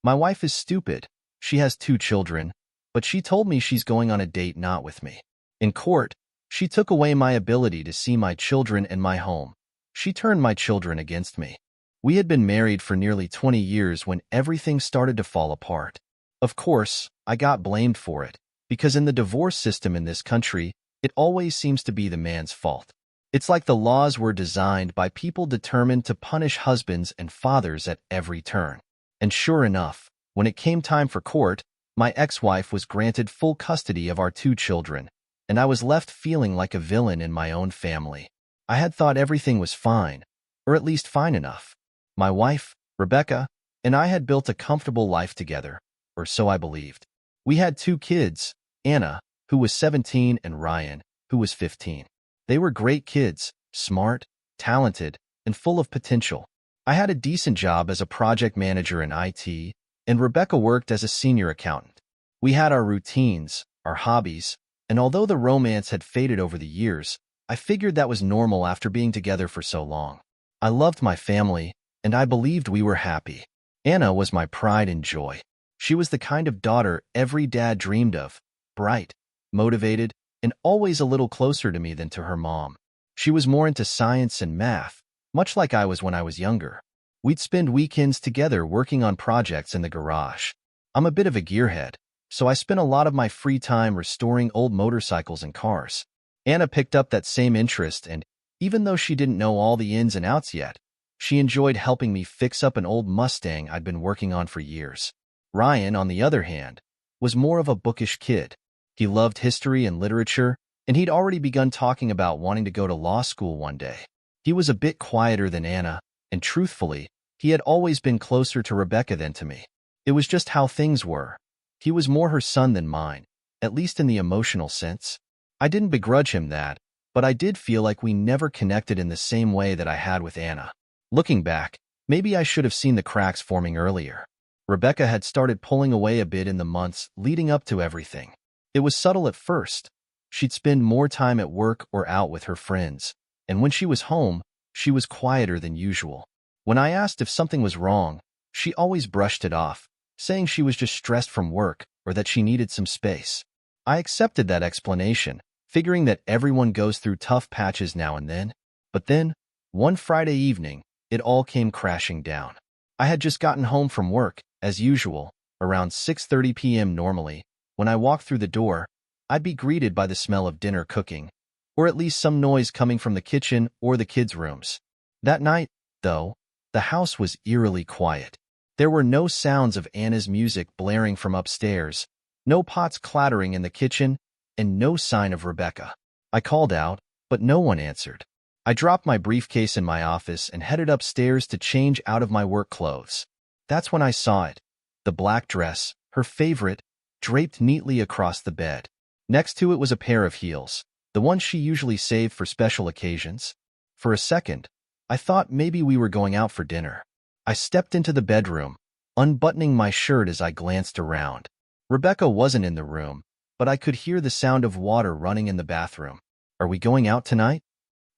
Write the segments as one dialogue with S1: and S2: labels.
S1: My wife is stupid. She has 2 children, but she told me she's going on a date not with me. In court, she took away my ability to see my children and my home. She turned my children against me. We had been married for nearly 20 years when everything started to fall apart. Of course, I got blamed for it, because in the divorce system in this country, it always seems to be the man's fault. It's like the laws were designed by people determined to punish husbands and fathers at every turn. And sure enough, when it came time for court, my ex-wife was granted full custody of our 2 children, and I was left feeling like a villain in my own family. I had thought everything was fine, or at least fine enough. My wife, Rebecca, and I had built a comfortable life together, or so I believed. We had 2 kids, Anna, who was 17, and Ryan, who was 15. They were great kids, smart, talented, and full of potential. I had a decent job as a project manager in IT, and Rebecca worked as a senior accountant. We had our routines, our hobbies, and although the romance had faded over the years, I figured that was normal after being together for so long. I loved my family, and I believed we were happy. Anna was my pride and joy. She was the kind of daughter every dad dreamed of, bright, motivated, and always a little closer to me than to her mom. She was more into science and math, much like I was when I was younger. We'd spend weekends together working on projects in the garage. I'm a bit of a gearhead, so I spent a lot of my free time restoring old motorcycles and cars. Anna picked up that same interest, and even though she didn't know all the ins and outs yet, she enjoyed helping me fix up an old Mustang I'd been working on for years. Ryan, on the other hand, was more of a bookish kid. He loved history and literature, and he'd already begun talking about wanting to go to law school one day. He was a bit quieter than Anna, and truthfully, he had always been closer to Rebecca than to me. It was just how things were. He was more her son than mine, at least in the emotional sense. I didn't begrudge him that, but I did feel like we never connected in the same way that I had with Anna. Looking back, maybe I should have seen the cracks forming earlier. Rebecca had started pulling away a bit in the months leading up to everything. It was subtle at first. She'd spend more time at work or out with her friends, and when she was home, she was quieter than usual. When I asked if something was wrong, she always brushed it off, saying she was just stressed from work or that she needed some space. I accepted that explanation, figuring that everyone goes through tough patches now and then. But then, one Friday evening, it all came crashing down. I had just gotten home from work, as usual, around 6:30 p.m. normally. When I walked through the door, I'd be greeted by the smell of dinner cooking, or at least some noise coming from the kitchen or the kids' rooms. That night, though, the house was eerily quiet. There were no sounds of Anna's music blaring from upstairs, no pots clattering in the kitchen, and no sign of Rebecca. I called out, but no one answered. I dropped my briefcase in my office and headed upstairs to change out of my work clothes. That's when I saw it. The black dress, her favorite, draped neatly across the bed. Next to it was a pair of heels, the ones she usually saved for special occasions. For a second, I thought maybe we were going out for dinner. I stepped into the bedroom, unbuttoning my shirt as I glanced around. Rebecca wasn't in the room, but I could hear the sound of water running in the bathroom. "Are we going out tonight?"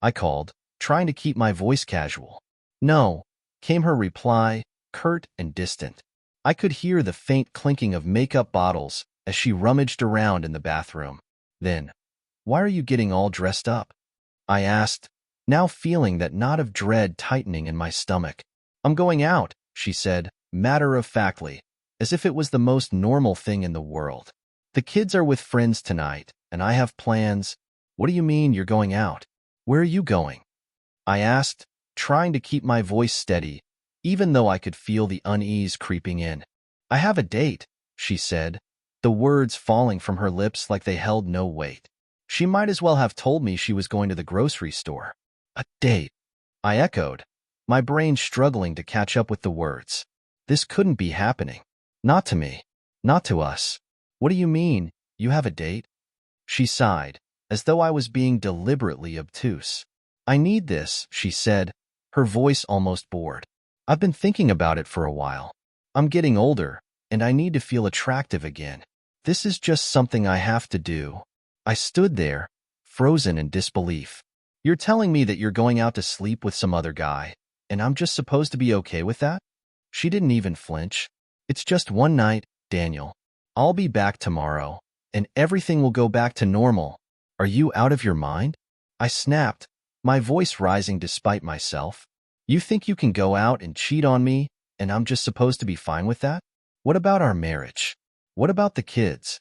S1: I called, trying to keep my voice casual. "No," came her reply, curt and distant. I could hear the faint clinking of makeup bottles as she rummaged around in the bathroom. Then, "Why are you getting all dressed up?" I asked, now feeling that knot of dread tightening in my stomach. "I'm going out," she said, matter-of-factly, as if it was the most normal thing in the world. "The kids are with friends tonight, and I have plans." "What do you mean you're going out? Where are you going?" I asked, trying to keep my voice steady, even though I could feel the unease creeping in. "I have a date," she said, the words falling from her lips like they held no weight. She might as well have told me she was going to the grocery store. "A date," I echoed, my brain struggling to catch up with the words. This couldn't be happening. Not to me. Not to us. "What do you mean, you have a date?" She sighed, as though I was being deliberately obtuse. "I need this," she said, her voice almost bored. "I've been thinking about it for a while. I'm getting older, and I need to feel attractive again. This is just something I have to do." I stood there, frozen in disbelief. "You're telling me that you're going out to sleep with some other guy, and I'm just supposed to be okay with that?" She didn't even flinch. It's just one night, Daniel. I'll be back tomorrow, and everything will go back to normal. Are you out of your mind? I snapped, my voice rising despite myself. You think you can go out and cheat on me, and I'm just supposed to be fine with that? What about our marriage? What about the kids?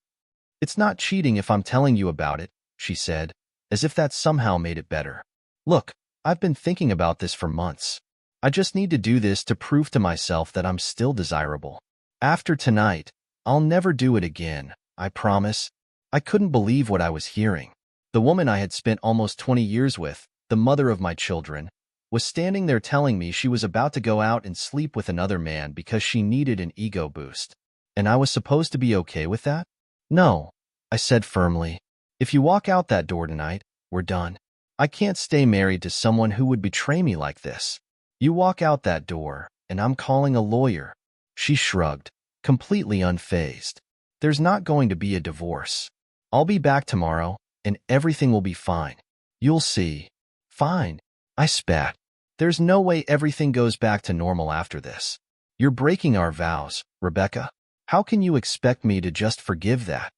S1: It's not cheating if I'm telling you about it, she said, as if that somehow made it better. Look, I've been thinking about this for months. I just need to do this to prove to myself that I'm still desirable. After tonight, I'll never do it again, I promise. I couldn't believe what I was hearing. The woman I had spent almost 20 years with, the mother of my children, was standing there telling me she was about to go out and sleep with another man because she needed an ego boost. And I was supposed to be okay with that? No, I said firmly. If you walk out that door tonight, we're done. I can't stay married to someone who would betray me like this. You walk out that door, and I'm calling a lawyer. She shrugged, completely unfazed. There's not going to be a divorce. I'll be back tomorrow, and everything will be fine. You'll see. Fine, I spat. There's no way everything goes back to normal after this. You're breaking our vows, Rebecca. How can you expect me to just forgive that?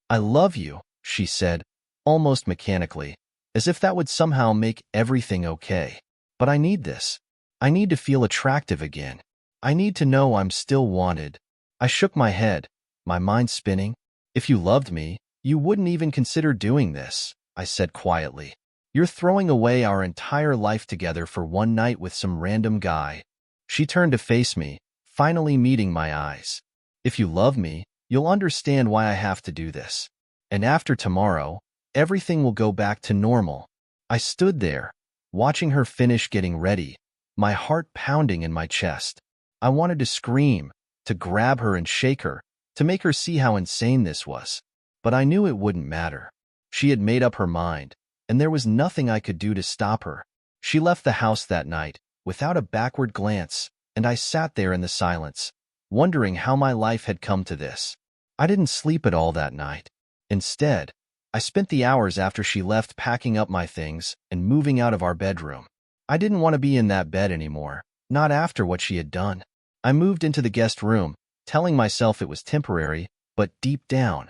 S1: I love you, she said, almost mechanically, as if that would somehow make everything okay. But I need this. I need to feel attractive again. I need to know I'm still wanted. I shook my head, my mind spinning. If you loved me, you wouldn't even consider doing this, I said quietly. You're throwing away our entire life together for one night with some random guy. She turned to face me, finally meeting my eyes. If you love me, you'll understand why I have to do this. And after tomorrow, everything will go back to normal. I stood there, watching her finish getting ready, my heart pounding in my chest. I wanted to scream, to grab her and shake her, to make her see how insane this was. But I knew it wouldn't matter. She had made up her mind, and there was nothing I could do to stop her. She left the house that night, without a backward glance, and I sat there in the silence, wondering how my life had come to this. I didn't sleep at all that night. Instead, I spent the hours after she left packing up my things and moving out of our bedroom. I didn't want to be in that bed anymore, not after what she had done. I moved into the guest room, telling myself it was temporary, but deep down,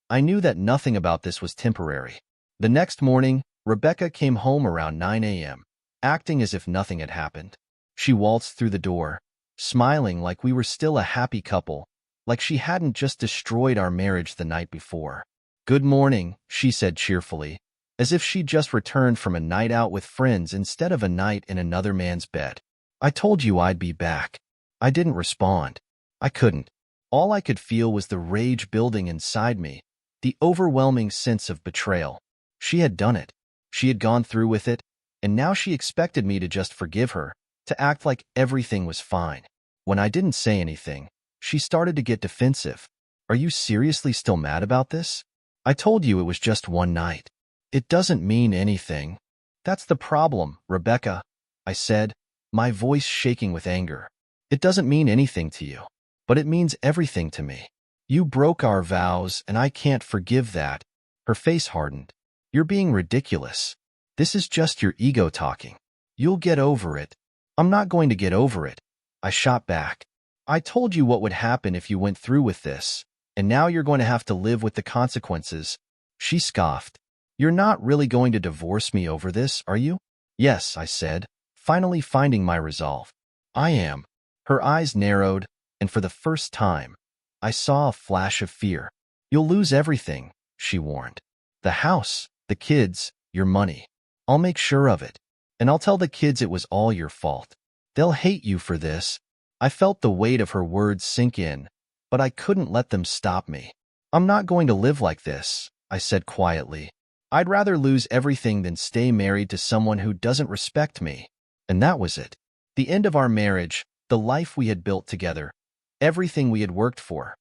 S1: I knew that nothing about this was temporary. The next morning, Rebecca came home around 9 a.m., acting as if nothing had happened. She waltzed through the door, smiling like we were still a happy couple, like she hadn't just destroyed our marriage the night before. Good morning, she said cheerfully, as if she'd just returned from a night out with friends instead of a night in another man's bed. I told you I'd be back. I didn't respond. I couldn't. All I could feel was the rage building inside me, the overwhelming sense of betrayal. She had done it. She had gone through with it, and now she expected me to just forgive her, to act like everything was fine. When I didn't say anything, she started to get defensive. Are you seriously still mad about this? I told you it was just one night. It doesn't mean anything. That's the problem, Rebecca, I said, my voice shaking with anger. It doesn't mean anything to you, but it means everything to me. You broke our vows, and I can't forgive that. Her face hardened. You're being ridiculous. This is just your ego talking. You'll get over it. I'm not going to get over it. I shot back. I told you what would happen if you went through with this, and now you're going to have to live with the consequences. She scoffed. You're not really going to divorce me over this, are you? Yes, I said, finally finding my resolve. I am. Her eyes narrowed, and for the first time, I saw a flash of fear. You'll lose everything, she warned. The house, the kids, your money. I'll make sure of it. And I'll tell the kids it was all your fault. They'll hate you for this. I felt the weight of her words sink in, but I couldn't let them stop me. I'm not going to live like this, I said quietly. I'd rather lose everything than stay married to someone who doesn't respect me. And that was it. The end of our marriage, the life we had built together, everything we had worked for,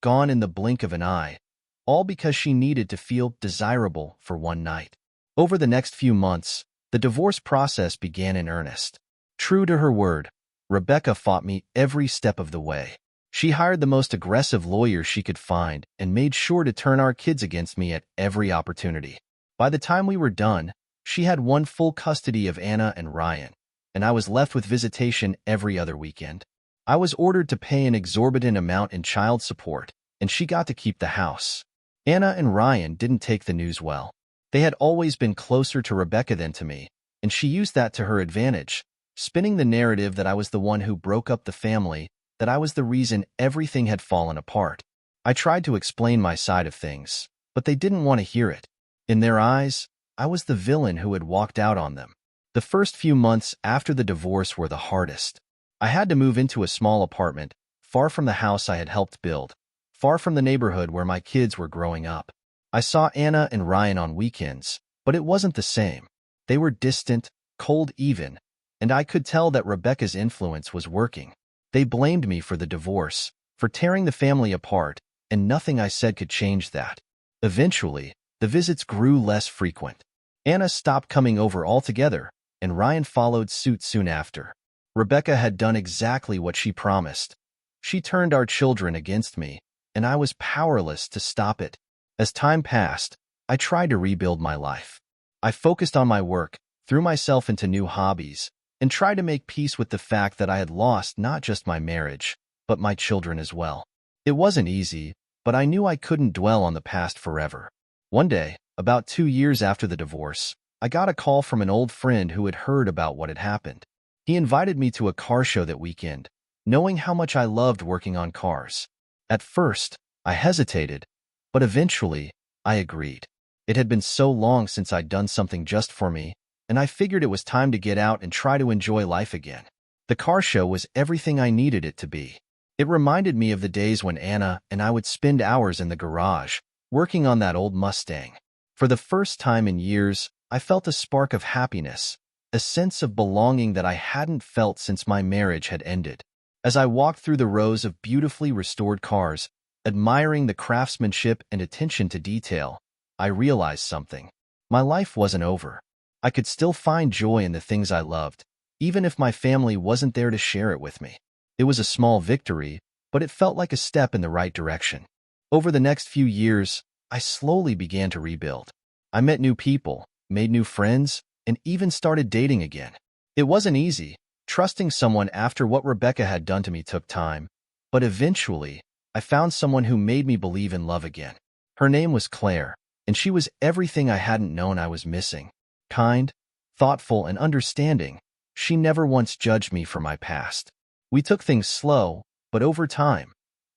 S1: gone in the blink of an eye, all because she needed to feel desirable for one night. Over the next few months, the divorce process began in earnest. True to her word, Rebecca fought me every step of the way. She hired the most aggressive lawyer she could find and made sure to turn our kids against me at every opportunity. By the time we were done, she had won full custody of Anna and Ryan, and I was left with visitation every other weekend. I was ordered to pay an exorbitant amount in child support, and she got to keep the house. Anna and Ryan didn't take the news well. They had always been closer to Rebecca than to me, and she used that to her advantage, spinning the narrative that I was the one who broke up the family, that I was the reason everything had fallen apart. I tried to explain my side of things, but they didn't want to hear it. In their eyes, I was the villain who had walked out on them. The first few months after the divorce were the hardest. I had to move into a small apartment, far from the house I had helped build, far from the neighborhood where my kids were growing up. I saw Anna and Ryan on weekends, but it wasn't the same. They were distant, cold even, and I could tell that Rebecca's influence was working. They blamed me for the divorce, for tearing the family apart, and nothing I said could change that. Eventually, the visits grew less frequent. Anna stopped coming over altogether, and Ryan followed suit soon after. Rebecca had done exactly what she promised. She turned our children against me, and I was powerless to stop it. As time passed, I tried to rebuild my life. I focused on my work, threw myself into new hobbies, and tried to make peace with the fact that I had lost not just my marriage, but my children as well. It wasn't easy, but I knew I couldn't dwell on the past forever. One day, about 2 years after the divorce, I got a call from an old friend who had heard about what had happened. He invited me to a car show that weekend, knowing how much I loved working on cars. At first, I hesitated, but eventually, I agreed. It had been so long since I'd done something just for me, and I figured it was time to get out and try to enjoy life again. The car show was everything I needed it to be. It reminded me of the days when Anna and I would spend hours in the garage, working on that old Mustang. For the first time in years, I felt a spark of happiness, a sense of belonging that I hadn't felt since my marriage had ended. As I walked through the rows of beautifully restored cars, admiring the craftsmanship and attention to detail, I realized something. My life wasn't over. I could still find joy in the things I loved, even if my family wasn't there to share it with me. It was a small victory, but it felt like a step in the right direction. Over the next few years, I slowly began to rebuild. I met new people, made new friends, and even started dating again. It wasn't easy. Trusting someone after what Rebecca had done to me took time, but eventually, I found someone who made me believe in love again. Her name was Claire, and she was everything I hadn't known I was missing. Kind, thoughtful, and understanding, she never once judged me for my past. We took things slow, but over time,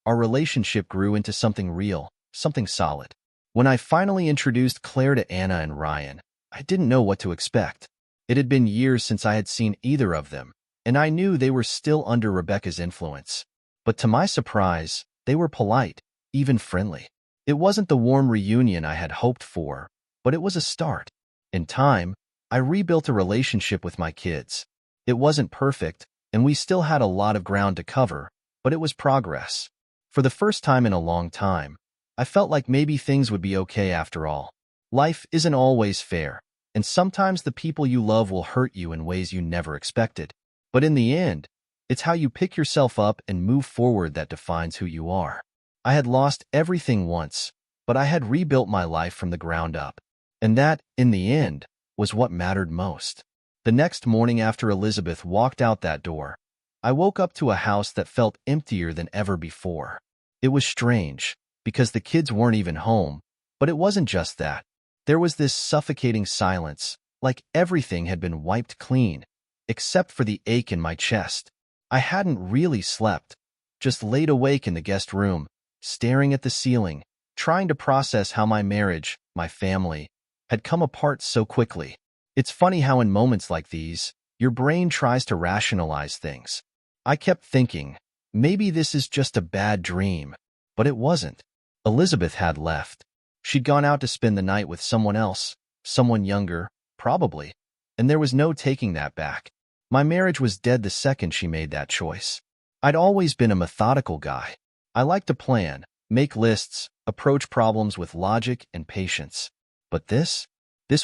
S1: our relationship grew into something real, something solid. When I finally introduced Claire to Anna and Ryan, I didn't know what to expect. It had been years since I had seen either of them, and I knew they were still under Rebecca's influence. But to my surprise, they were polite, even friendly. It wasn't the warm reunion I had hoped for, but it was a start. In time, I rebuilt a relationship with my kids. It wasn't perfect, and we still had a lot of ground to cover, but it was progress. For the first time in a long time, I felt like maybe things would be okay after all. Life isn't always fair, and sometimes the people you love will hurt you in ways you never expected. But in the end, it's how you pick yourself up and move forward that defines who you are. I had lost everything once, but I had rebuilt my life from the ground up. And that, in the end, was what mattered most. The next morning after Elizabeth walked out that door, I woke up to a house that felt emptier than ever before. It was strange, because the kids weren't even home, but it wasn't just that. There was this suffocating silence, like everything had been wiped clean, except for the ache in my chest. I hadn't really slept, just laid awake in the guest room, staring at the ceiling, trying to process how my marriage, my family, had come apart so quickly. It's funny how in moments like these, your brain tries to rationalize things. I kept thinking, maybe this is just a bad dream, but it wasn't. Elizabeth had left. She'd gone out to spend the night with someone else, someone younger, probably, and there was no taking that back. My marriage was dead the second she made that choice. I'd always been a methodical guy. I liked to plan, make lists, approach problems with logic and patience. But this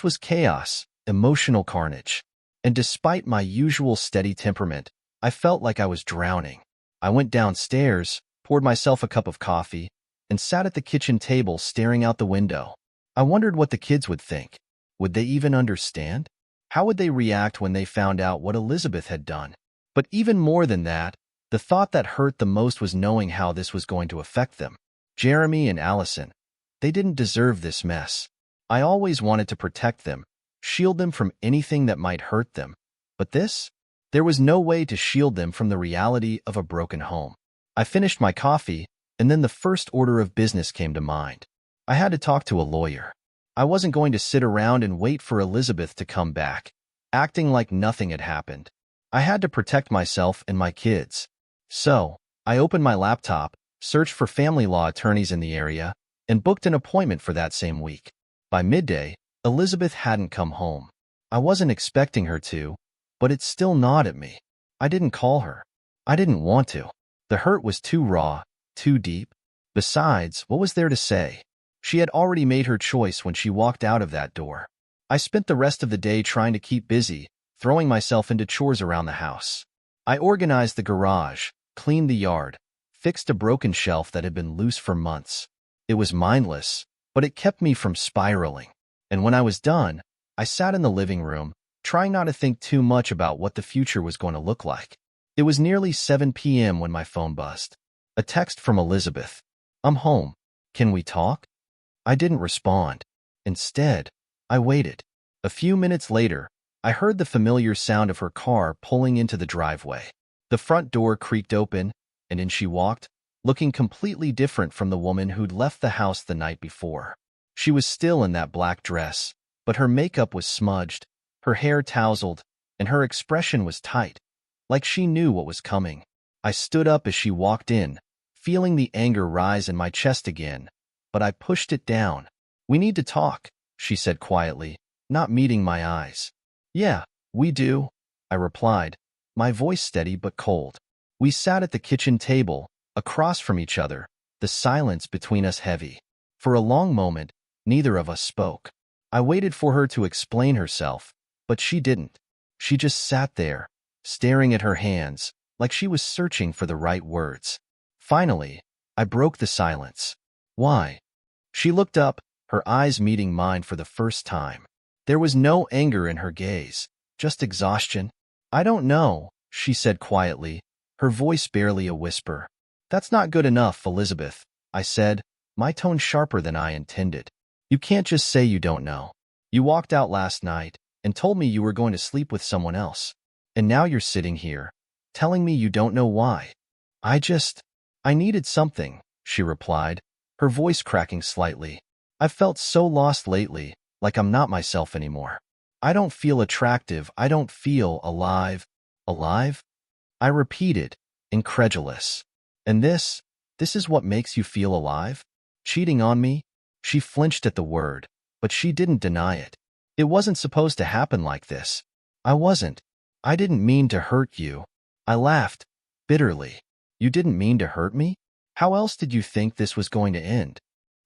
S1: was chaos, emotional carnage. And despite my usual steady temperament, I felt like I was drowning. I went downstairs, poured myself a cup of coffee, and sat at the kitchen table staring out the window. I wondered what the kids would think. Would they even understand? How would they react when they found out what Elizabeth had done? But even more than that, The thought that hurt the most was knowing how this was going to affect them. Jeremy and Allison. They didn't deserve this mess. I always wanted to protect them, shield them from anything that might hurt them. But this? There was no way to shield them from the reality of a broken home. I finished my coffee, and then the first order of business came to mind. I had to talk to a lawyer. I wasn't going to sit around and wait for Elizabeth to come back, acting like nothing had happened. I had to protect myself and my kids. So, I opened my laptop, searched for family law attorneys in the area, and booked an appointment for that same week. By midday, Elizabeth hadn't come home. I wasn't expecting her to, but it still gnawed at me. I didn't call her. I didn't want to. The hurt was too raw, too deep. Besides, what was there to say? She had already made her choice when she walked out of that door. I spent the rest of the day trying to keep busy, throwing myself into chores around the house. I organized the garage, cleaned the yard, fixed a broken shelf that had been loose for months. It was mindless, but it kept me from spiraling. And when I was done, I sat in the living room, trying not to think too much about what the future was going to look like. It was nearly 7 p.m. when my phone buzzed. A text from Elizabeth. "I'm home. Can we talk?" I didn't respond. Instead, I waited. A few minutes later, I heard the familiar sound of her car pulling into the driveway. The front door creaked open, and in she walked, looking completely different from the woman who'd left the house the night before. She was still in that black dress, but her makeup was smudged, her hair tousled, and her expression was tight, like she knew what was coming. I stood up as she walked in, feeling the anger rise in my chest again, but I pushed it down. "We need to talk," she said quietly, not meeting my eyes. "Yeah, we do," I replied, my voice steady but cold. We sat at the kitchen table, across from each other, the silence between us heavy. For a long moment, neither of us spoke. I waited for her to explain herself, but she didn't. She just sat there, staring at her hands, like she was searching for the right words. Finally, I broke the silence. "Why?" She looked up, her eyes meeting mine for the first time. There was no anger in her gaze, just exhaustion. "I don't know," she said quietly, her voice barely a whisper. "That's not good enough, Elizabeth," I said, my tone sharper than I intended. "You can't just say you don't know. You walked out last night and told me you were going to sleep with someone else. And now you're sitting here, telling me you don't know why." I needed something," she replied, her voice cracking slightly. "I've felt so lost lately, like I'm not myself anymore. I don't feel attractive. I don't feel alive." "Alive?" I repeated, incredulous. "And this is what makes you feel alive? Cheating on me?" She flinched at the word, but she didn't deny it. "It wasn't supposed to happen like this. I didn't mean to hurt you." I laughed, bitterly. "You didn't mean to hurt me? How else did you think this was going to end?"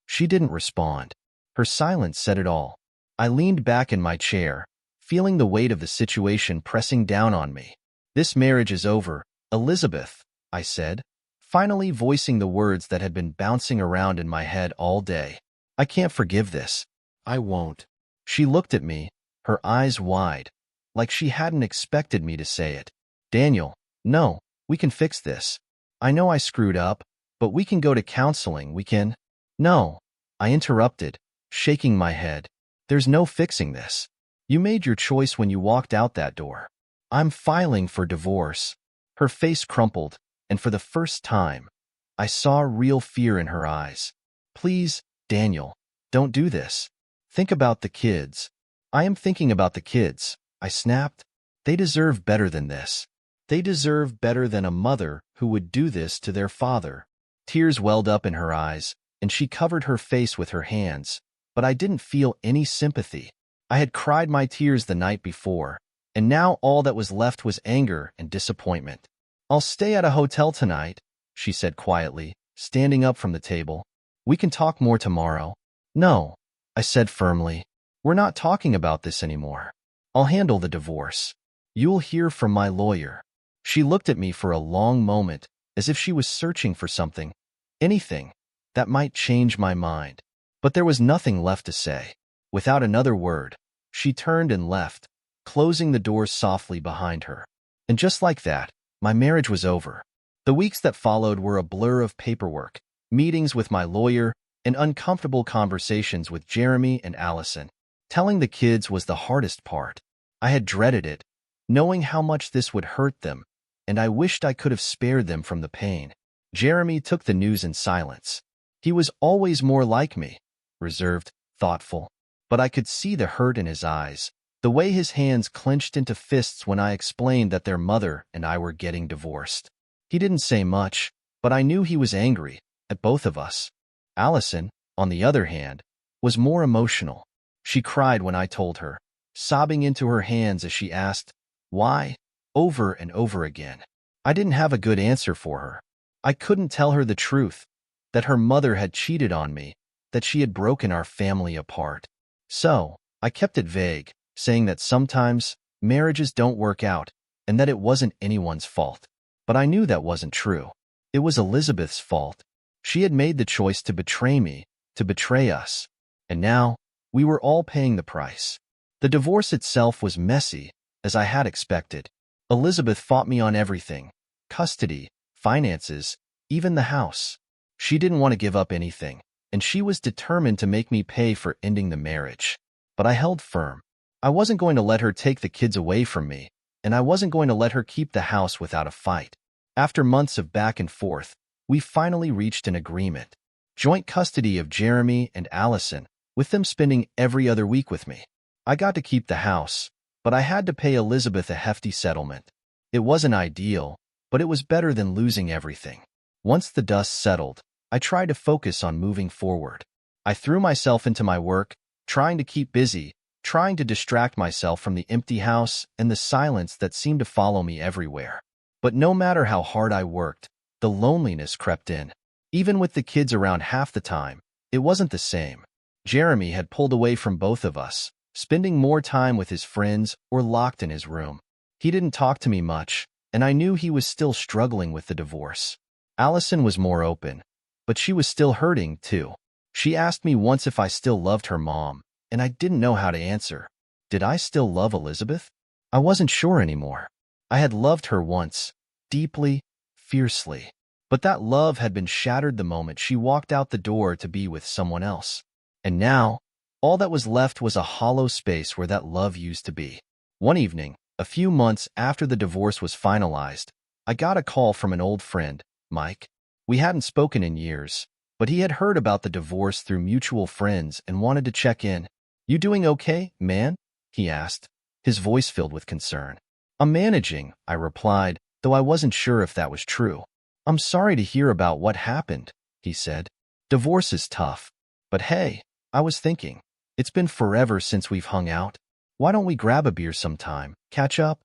S1: She didn't respond. Her silence said it all. I leaned back in my chair, feeling the weight of the situation pressing down on me. "This marriage is over, Elizabeth," I said, finally voicing the words that had been bouncing around in my head all day. "I can't forgive this. I won't." She looked at me, her eyes wide, like she hadn't expected me to say it. "Daniel, no, we can fix this. I know I screwed up, but we can go to counseling, we can—" "No," I interrupted, shaking my head. "There's no fixing this. You made your choice when you walked out that door. I'm filing for divorce." Her face crumpled, and for the first time, I saw real fear in her eyes. "Please, Daniel, don't do this. Think about the kids." "I am thinking about the kids," I snapped. "They deserve better than this. They deserve better than a mother who would do this to their father." Tears welled up in her eyes, and she covered her face with her hands, but I didn't feel any sympathy. I had cried my tears the night before, and now all that was left was anger and disappointment. "I'll stay at a hotel tonight," she said quietly, standing up from the table. "We can talk more tomorrow." "No," I said firmly. "We're not talking about this anymore. I'll handle the divorce. You'll hear from my lawyer." She looked at me for a long moment, as if she was searching for something, anything, that might change my mind. But there was nothing left to say. Without another word, she turned and left, closing the door softly behind her. And just like that, my marriage was over. The weeks that followed were a blur of paperwork, meetings with my lawyer, and uncomfortable conversations with Jeremy and Allison. Telling the kids was the hardest part. I had dreaded it, knowing how much this would hurt them, and I wished I could have spared them from the pain. Jeremy took the news in silence. He was always more like me, reserved, thoughtful. But I could see the hurt in his eyes, the way his hands clenched into fists when I explained that their mother and I were getting divorced. He didn't say much, but I knew he was angry, at both of us. Allison, on the other hand, was more emotional. She cried when I told her, sobbing into her hands as she asked, why, over and over again. I didn't have a good answer for her. I couldn't tell her the truth, that her mother had cheated on me, that she had broken our family apart. So, I kept it vague, saying that sometimes marriages don't work out and that it wasn't anyone's fault. But I knew that wasn't true. It was Elizabeth's fault. She had made the choice to betray me, to betray us. And now, we were all paying the price. The divorce itself was messy, as I had expected. Elizabeth fought me on everything: custody, finances, even the house. She didn't want to give up anything, and she was determined to make me pay for ending the marriage. But I held firm. I wasn't going to let her take the kids away from me, and I wasn't going to let her keep the house without a fight. After months of back and forth, we finally reached an agreement. Joint custody of Jeremy and Allison, with them spending every other week with me. I got to keep the house, but I had to pay Elizabeth a hefty settlement. It wasn't ideal, but it was better than losing everything. Once the dust settled, I tried to focus on moving forward. I threw myself into my work, trying to keep busy, trying to distract myself from the empty house and the silence that seemed to follow me everywhere. But no matter how hard I worked, the loneliness crept in. Even with the kids around half the time, it wasn't the same. Jeremy had pulled away from both of us, spending more time with his friends or locked in his room. He didn't talk to me much, and I knew he was still struggling with the divorce. Allison was more open, but she was still hurting, too. She asked me once if I still loved her mom, and I didn't know how to answer. Did I still love Elizabeth? I wasn't sure anymore. I had loved her once, deeply, fiercely. But that love had been shattered the moment she walked out the door to be with someone else. And now, all that was left was a hollow space where that love used to be. One evening, a few months after the divorce was finalized, I got a call from an old friend, Mike. We hadn't spoken in years, but he had heard about the divorce through mutual friends and wanted to check in. "You doing okay, man?" he asked, his voice filled with concern. "I'm managing," I replied, though I wasn't sure if that was true. "I'm sorry to hear about what happened," he said. "Divorce is tough. But hey, I was thinking, it's been forever since we've hung out. Why don't we grab a beer sometime, catch up?"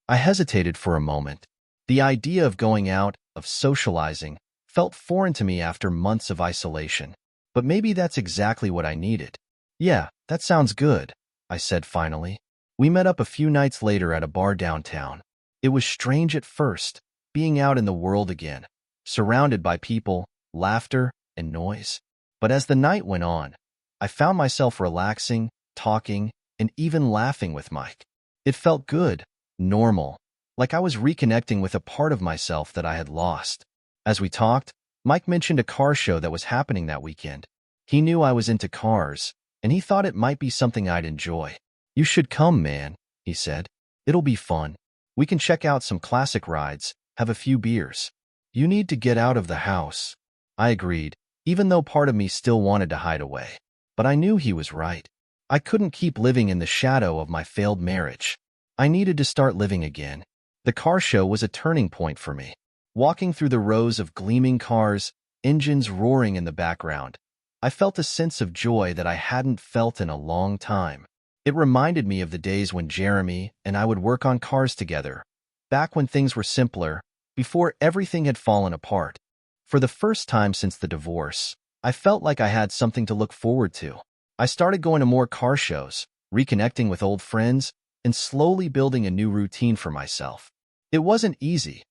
S1: I hesitated for a moment. The idea of going out, of socializing, felt foreign to me after months of isolation. But maybe that's exactly what I needed. "Yeah, that sounds good," I said finally. We met up a few nights later at a bar downtown. It was strange at first, being out in the world again, surrounded by people, laughter, and noise. But as the night went on, I found myself relaxing, talking, and even laughing with Mike. It felt good, normal, like I was reconnecting with a part of myself that I had lost. As we talked, Mike mentioned a car show that was happening that weekend. He knew I was into cars, and he thought it might be something I'd enjoy. "You should come, man," he said. "It'll be fun. We can check out some classic rides, have a few beers. You need to get out of the house." I agreed, even though part of me still wanted to hide away. But I knew he was right. I couldn't keep living in the shadow of my failed marriage. I needed to start living again. The car show was a turning point for me. Walking through the rows of gleaming cars, engines roaring in the background, I felt a sense of joy that I hadn't felt in a long time. It reminded me of the days when Jeremy and I would work on cars together, back when things were simpler, before everything had fallen apart. For the first time since the divorce, I felt like I had something to look forward to. I started going to more car shows, reconnecting with old friends, and slowly building a new routine for myself. It wasn't easy.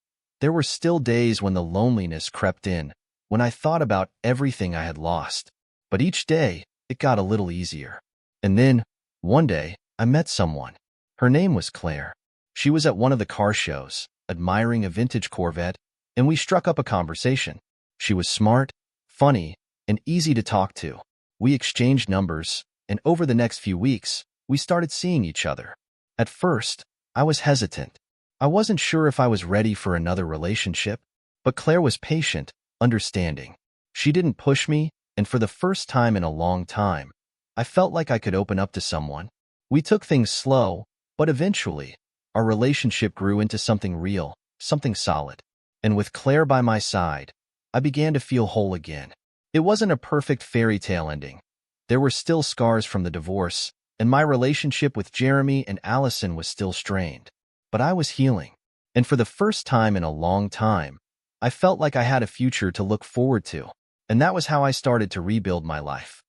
S1: There were still days when the loneliness crept in, when I thought about everything I had lost. But each day, it got a little easier. And then, one day, I met someone. Her name was Claire. She was at one of the car shows, admiring a vintage Corvette, and we struck up a conversation. She was smart, funny, and easy to talk to. We exchanged numbers, and over the next few weeks, we started seeing each other. At first, I was hesitant. I wasn't sure if I was ready for another relationship, but Claire was patient, understanding. She didn't push me, and for the first time in a long time, I felt like I could open up to someone. We took things slow, but eventually, our relationship grew into something real, something solid. And with Claire by my side, I began to feel whole again. It wasn't a perfect fairy tale ending. There were still scars from the divorce, and my relationship with Jeremy and Allison was still strained. But I was healing, and for the first time in a long time, I felt like I had a future to look forward to. And that was how I started to rebuild my life.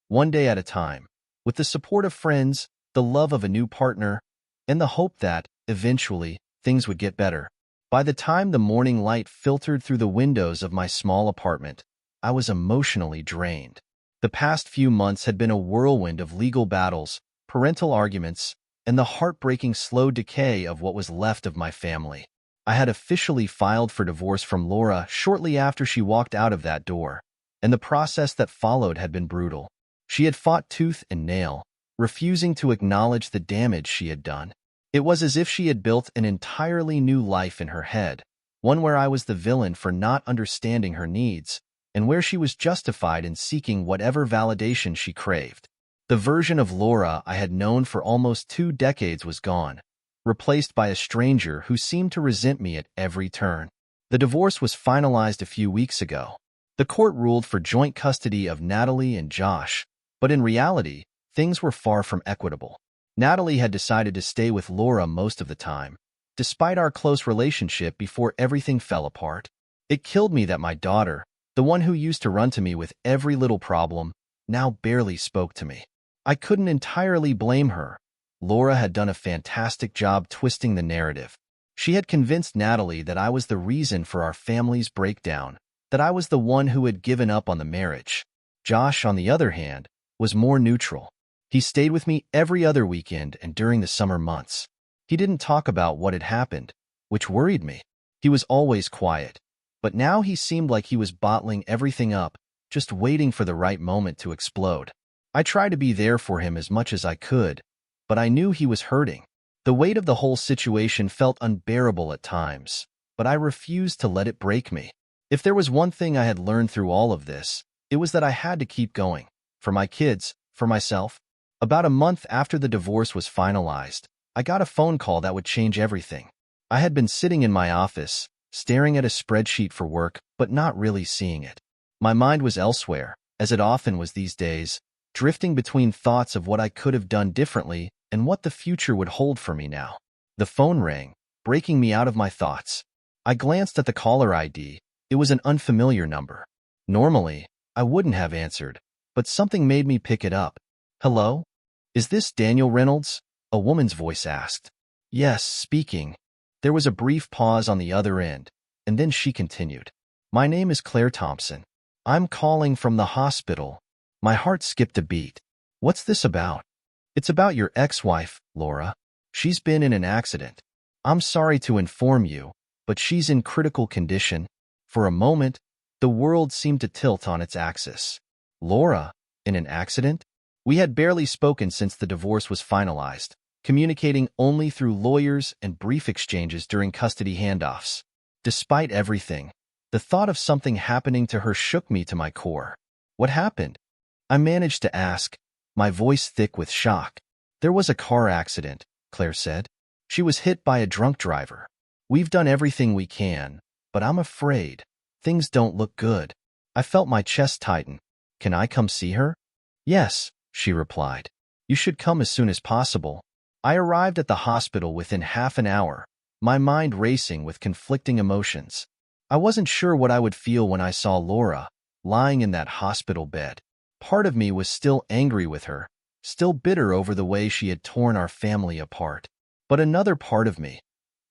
S1: One day at a time, with the support of friends, the love of a new partner, and the hope that, eventually, things would get better. By the time the morning light filtered through the windows of my small apartment, I was emotionally drained. The past few months had been a whirlwind of legal battles, parental arguments, and the heartbreaking slow decay of what was left of my family. I had officially filed for divorce from Laura shortly after she walked out of that door, and the process that followed had been brutal. She had fought tooth and nail, refusing to acknowledge the damage she had done. It was as if she had built an entirely new life in her head, one where I was the villain for not understanding her needs, and where she was justified in seeking whatever validation she craved. The version of Laura I had known for almost 2 decades was gone, replaced by a stranger who seemed to resent me at every turn. The divorce was finalized a few weeks ago. The court ruled for joint custody of Natalie and Josh, but in reality, things were far from equitable. Natalie had decided to stay with Laura most of the time, despite our close relationship before everything fell apart. It killed me that my daughter, the one who used to run to me with every little problem, now barely spoke to me. I couldn't entirely blame her. Laura had done a fantastic job twisting the narrative. She had convinced Natalie that I was the reason for our family's breakdown, that I was the one who had given up on the marriage. Josh, on the other hand, was more neutral. He stayed with me every other weekend and during the summer months. He didn't talk about what had happened, which worried me. He was always quiet, but now he seemed like he was bottling everything up, just waiting for the right moment to explode. I tried to be there for him as much as I could, but I knew he was hurting. The weight of the whole situation felt unbearable at times, but I refused to let it break me. If there was one thing I had learned through all of this, it was that I had to keep going. For my kids, for myself. About a month after the divorce was finalized, I got a phone call that would change everything. I had been sitting in my office, staring at a spreadsheet for work, but not really seeing it. My mind was elsewhere, as it often was these days, drifting between thoughts of what I could have done differently and what the future would hold for me now. The phone rang, breaking me out of my thoughts. I glanced at the caller ID. It was an unfamiliar number. Normally, I wouldn't have answered, but something made me pick it up. "Hello? Is this Daniel Reynolds?" a woman's voice asked. "Yes, speaking." There was a brief pause on the other end, and then she continued. "My name is Claire Thompson. I'm calling from the hospital." My heart skipped a beat. "What's this about?" "It's about your ex-wife, Laura. She's been in an accident. I'm sorry to inform you, but she's in critical condition." For a moment, the world seemed to tilt on its axis. Laura, in an accident? We had barely spoken since the divorce was finalized, communicating only through lawyers and brief exchanges during custody handoffs. Despite everything, the thought of something happening to her shook me to my core. "What happened?" I managed to ask, my voice thick with shock. "There was a car accident," Claire said. "She was hit by a drunk driver. We've done everything we can, but I'm afraid things don't look good." I felt my chest tighten. "Can I come see her?" "Yes," she replied. "You should come as soon as possible." I arrived at the hospital within half an hour, my mind racing with conflicting emotions. I wasn't sure what I would feel when I saw Laura, lying in that hospital bed. Part of me was still angry with her, still bitter over the way she had torn our family apart. But another part of me,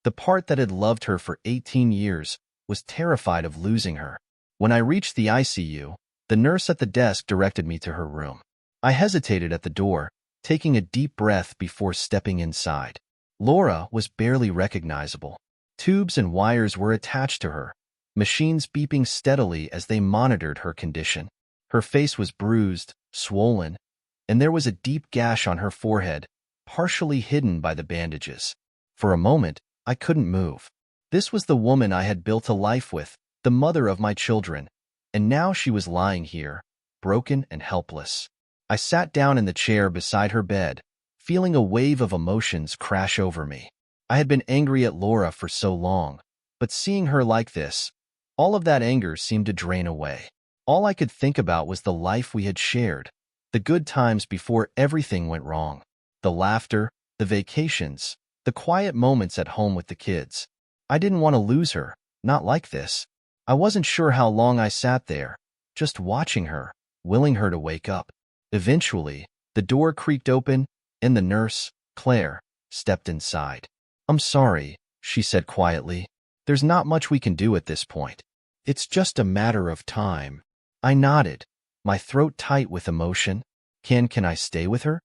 S1: the part that had loved her for 18 years, was terrified of losing her. When I reached the ICU, the nurse at the desk directed me to her room. I hesitated at the door, taking a deep breath before stepping inside. Laura was barely recognizable. Tubes and wires were attached to her, machines beeping steadily as they monitored her condition. Her face was bruised, swollen, and there was a deep gash on her forehead, partially hidden by the bandages. For a moment, I couldn't move. This was the woman I had built a life with, the mother of my children, and now she was lying here, broken and helpless. I sat down in the chair beside her bed, feeling a wave of emotions crash over me. I had been angry at Laura for so long, but seeing her like this, all of that anger seemed to drain away. All I could think about was the life we had shared, the good times before everything went wrong, the laughter, the vacations, the quiet moments at home with the kids. I didn't want to lose her, not like this. I wasn't sure how long I sat there, just watching her, willing her to wake up. Eventually, the door creaked open, and the nurse, Claire, stepped inside. "I'm sorry," she said quietly. "There's not much we can do at this point. It's just a matter of time." I nodded, my throat tight with emotion. Can I stay with her?"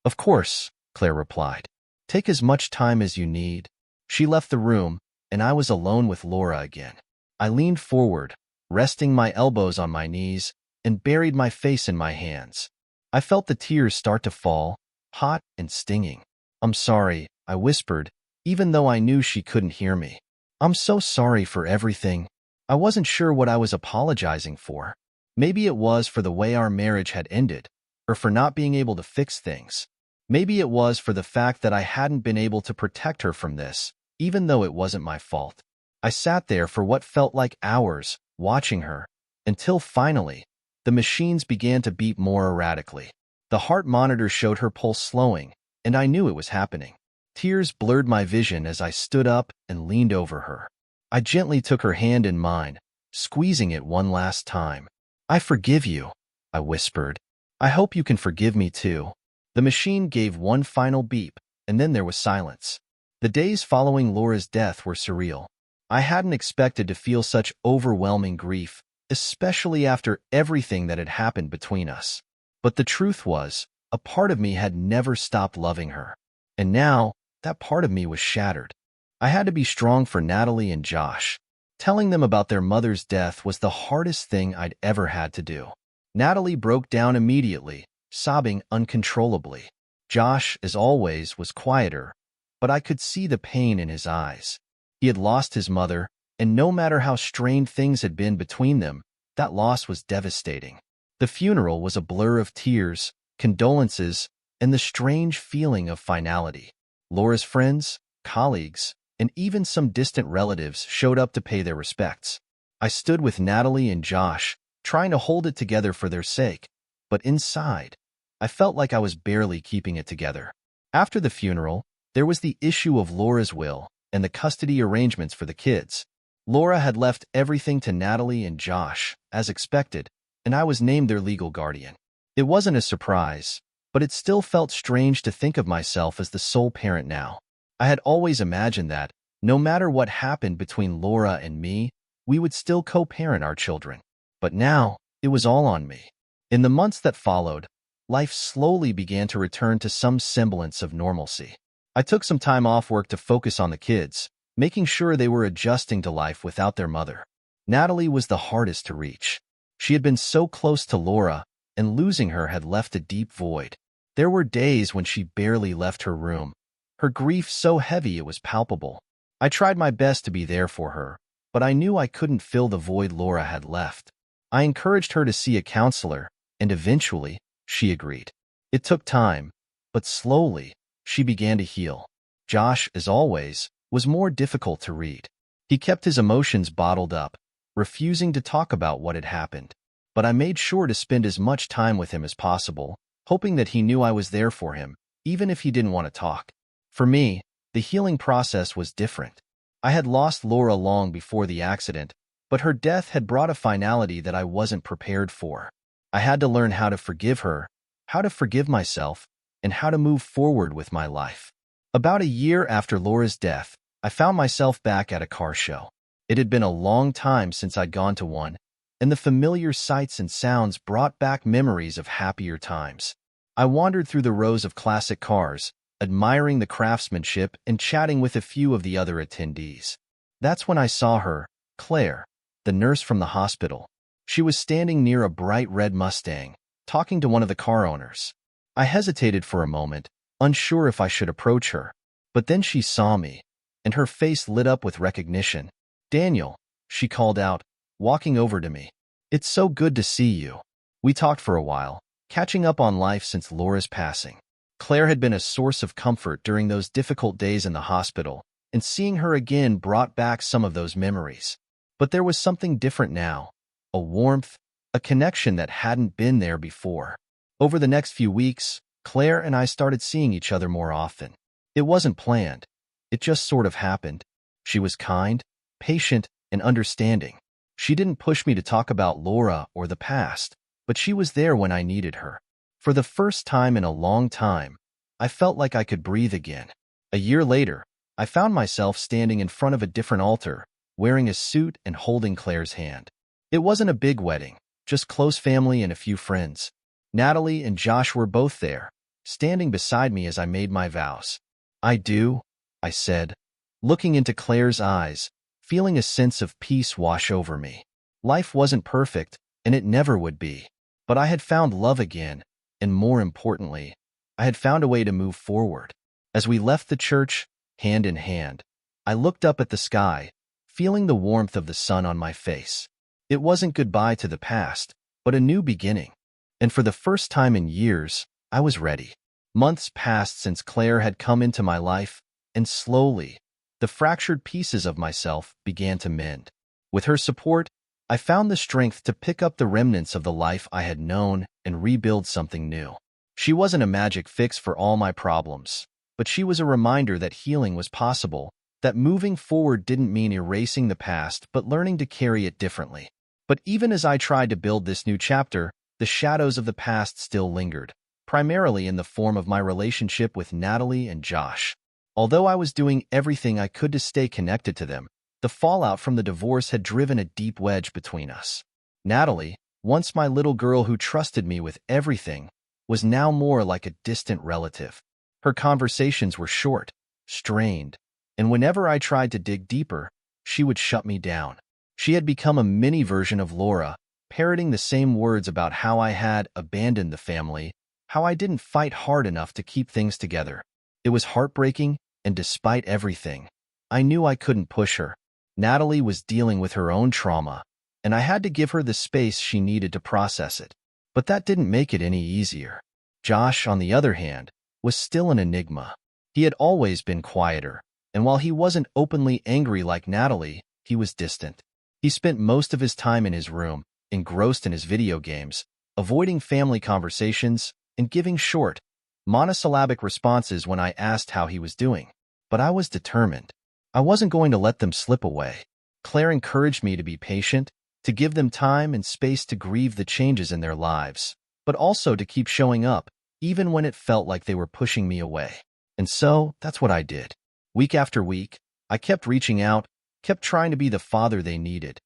S1: "Of course," Claire replied. "Take as much time as you need." She left the room, and I was alone with Laura again. I leaned forward, resting my elbows on my knees, and buried my face in my hands. I felt the tears start to fall, hot and stinging. "I'm sorry," I whispered, even though I knew she couldn't hear me. "I'm so sorry for everything." I wasn't sure what I was apologizing for. Maybe it was for the way our marriage had ended, or for not being able to fix things. Maybe it was for the fact that I hadn't been able to protect her from this, even though it wasn't my fault. I sat there for what felt like hours, watching her, until finally, the machines began to beep more erratically. The heart monitor showed her pulse slowing, and I knew it was happening. Tears blurred my vision as I stood up and leaned over her. I gently took her hand in mine, squeezing it one last time. "I forgive you," I whispered. "I hope you can forgive me too." The machine gave one final beep, and then there was silence. The days following Laura's death were surreal. I hadn't expected to feel such overwhelming grief, especially after everything that had happened between us. But the truth was, a part of me had never stopped loving her. And now, that part of me was shattered. I had to be strong for Natalie and Josh. Telling them about their mother's death was the hardest thing I'd ever had to do. Natalie broke down immediately, sobbing uncontrollably. Josh, as always, was quieter, but I could see the pain in his eyes. He had lost his mother, and no matter how strained things had been between them, that loss was devastating. The funeral was a blur of tears, condolences, and the strange feeling of finality. Laura's friends, colleagues, and even some distant relatives showed up to pay their respects. I stood with Natalie and Josh, trying to hold it together for their sake, but inside, I felt like I was barely keeping it together. After the funeral, there was the issue of Laura's will and the custody arrangements for the kids. Laura had left everything to Natalie and Josh, as expected, and I was named their legal guardian. It wasn't a surprise, but it still felt strange to think of myself as the sole parent now. I had always imagined that, no matter what happened between Laura and me, we would still co-parent our children. But now, it was all on me. In the months that followed, life slowly began to return to some semblance of normalcy. I took some time off work to focus on the kids, making sure they were adjusting to life without their mother. Natalie was the hardest to reach. She had been so close to Laura, and losing her had left a deep void. There were days when she barely left her room, her grief so heavy it was palpable. I tried my best to be there for her, but I knew I couldn't fill the void Laura had left. I encouraged her to see a counselor, and eventually, she agreed. It took time, but slowly, she began to heal. Josh, as always, was more difficult to read. He kept his emotions bottled up, refusing to talk about what had happened. But I made sure to spend as much time with him as possible, hoping that he knew I was there for him, even if he didn't want to talk. For me, the healing process was different. I had lost Laura long before the accident, but her death had brought a finality that I wasn't prepared for. I had to learn how to forgive her, how to forgive myself, and how to move forward with my life. About a year after Laura's death, I found myself back at a car show. It had been a long time since I'd gone to one, and the familiar sights and sounds brought back memories of happier times. I wandered through the rows of classic cars, admiring the craftsmanship and chatting with a few of the other attendees. That's when I saw her, Claire, the nurse from the hospital. She was standing near a bright red Mustang, talking to one of the car owners. I hesitated for a moment, unsure if I should approach her. But then she saw me, and her face lit up with recognition. "Daniel," she called out, walking over to me. "It's so good to see you." We talked for a while, catching up on life since Laura's passing. Claire had been a source of comfort during those difficult days in the hospital, and seeing her again brought back some of those memories. But there was something different now, a warmth, a connection that hadn't been there before. Over the next few weeks, Claire and I started seeing each other more often. It wasn't planned. It just sort of happened. She was kind, patient, and understanding. She didn't push me to talk about Laura or the past, but she was there when I needed her. For the first time in a long time, I felt like I could breathe again. A year later, I found myself standing in front of a different altar, wearing a suit and holding Claire's hand. It wasn't a big wedding, just close family and a few friends. Natalie and Josh were both there, standing beside me as I made my vows. "I do," I said, looking into Claire's eyes, feeling a sense of peace wash over me. Life wasn't perfect, and it never would be. But I had found love again, and more importantly, I had found a way to move forward. As we left the church, hand in hand, I looked up at the sky, feeling the warmth of the sun on my face. It wasn't goodbye to the past, but a new beginning. And for the first time in years, I was ready. Months passed since Claire had come into my life, and slowly, the fractured pieces of myself began to mend. With her support, I found the strength to pick up the remnants of the life I had known and rebuild something new. She wasn't a magic fix for all my problems, but she was a reminder that healing was possible, that moving forward didn't mean erasing the past but learning to carry it differently. But even as I tried to build this new chapter, the shadows of the past still lingered, primarily in the form of my relationship with Natalie and Josh. Although I was doing everything I could to stay connected to them, the fallout from the divorce had driven a deep wedge between us. Natalie, once my little girl who trusted me with everything, was now more like a distant relative. Her conversations were short, strained, and whenever I tried to dig deeper, she would shut me down. She had become a mini version of Laura, parroting the same words about how I had abandoned the family, how I didn't fight hard enough to keep things together. It was heartbreaking, and despite everything, I knew I couldn't push her. Natalie was dealing with her own trauma, and I had to give her the space she needed to process it. But that didn't make it any easier. Josh, on the other hand, was still an enigma. He had always been quieter, and while he wasn't openly angry like Natalie, he was distant. He spent most of his time in his room, engrossed in his video games, avoiding family conversations, and giving short, monosyllabic responses when I asked how he was doing. But I was determined. I wasn't going to let them slip away. Claire encouraged me to be patient, to give them time and space to grieve the changes in their lives, but also to keep showing up, even when it felt like they were pushing me away. And so, that's what I did. Week after week, I kept reaching out, kept trying to be the father they needed,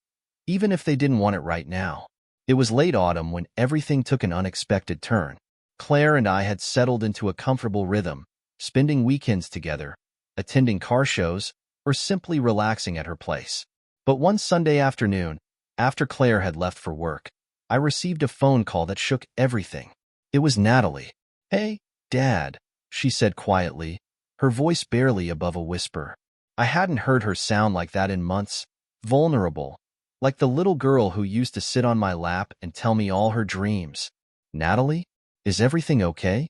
S1: even if they didn't want it right now. It was late autumn when everything took an unexpected turn. Claire and I had settled into a comfortable rhythm, spending weekends together, attending car shows, or simply relaxing at her place. But one Sunday afternoon, after Claire had left for work, I received a phone call that shook everything. It was Natalie. "Hey, Dad," she said quietly, her voice barely above a whisper. I hadn't heard her sound like that in months, vulnerable, like the little girl who used to sit on my lap and tell me all her dreams. "Natalie, is everything okay?"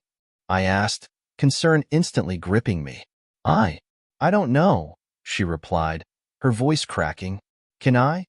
S1: I asked, concern instantly gripping me. I don't know," she replied, her voice cracking. Can I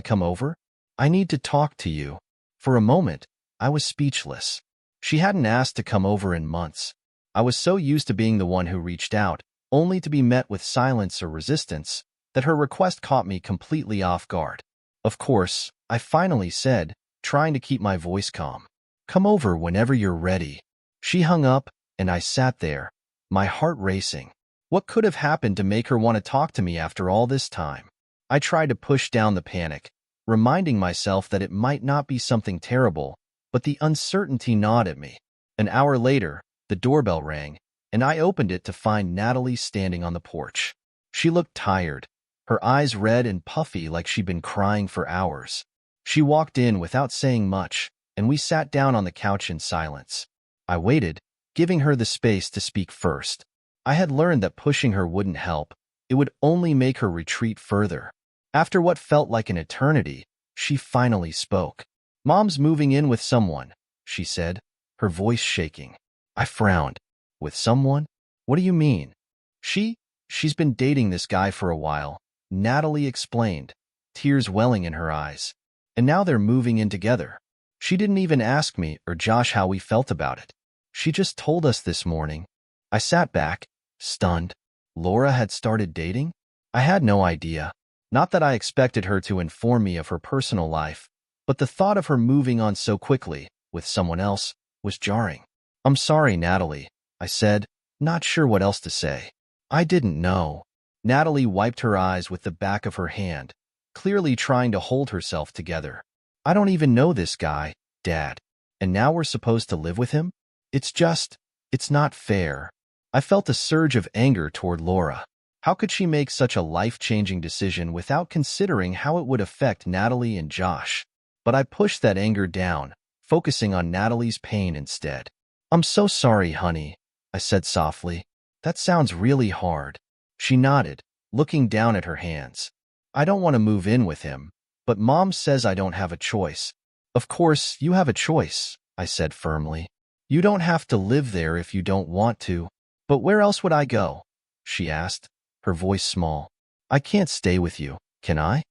S1: come over? I need to talk to you." For a moment, I was speechless. She hadn't asked to come over in months. I was so used to being the one who reached out, only to be met with silence or resistance, that her request caught me completely off guard. "Of course," I finally said, trying to keep my voice calm. "Come over whenever you're ready." She hung up, and I sat there, my heart racing. What could have happened to make her want to talk to me after all this time? I tried to push down the panic, reminding myself that it might not be something terrible, but the uncertainty gnawed at me. An hour later, the doorbell rang, and I opened it to find Natalie standing on the porch. She looked tired, her eyes red and puffy like she'd been crying for hours. She walked in without saying much, and we sat down on the couch in silence. I waited, giving her the space to speak first. I had learned that pushing her wouldn't help. It would only make her retreat further. After what felt like an eternity, she finally spoke. "Mom's moving in with someone," she said, her voice shaking. I frowned. "With someone? What do you mean?" She's been dating this guy for a while," Natalie explained, tears welling in her eyes. "And now they're moving in together." She didn't even ask me or Josh how we felt about it. She just told us this morning. I sat back, stunned. Laura had started dating? I had no idea. Not that I expected her to inform me of her personal life, but the thought of her moving on so quickly, with someone else, was jarring. "I'm sorry, Natalie," I said, not sure what else to say. "I didn't know." Natalie wiped her eyes with the back of her hand, clearly trying to hold herself together. "I don't even know this guy, Dad. And now we're supposed to live with him? It's not fair." I felt a surge of anger toward Laura. How could she make such a life-changing decision without considering how it would affect Natalie and Josh? But I pushed that anger down, focusing on Natalie's pain instead. "I'm so sorry, honey," I said softly. "That sounds really hard." She nodded, looking down at her hands. "I don't want to move in with him, but Mom says I don't have a choice." "Of course, you have a choice," I said firmly. "You don't have to live there if you don't want to." "But where else would I go?" she asked, her voice small. "I can't stay with you, can I?"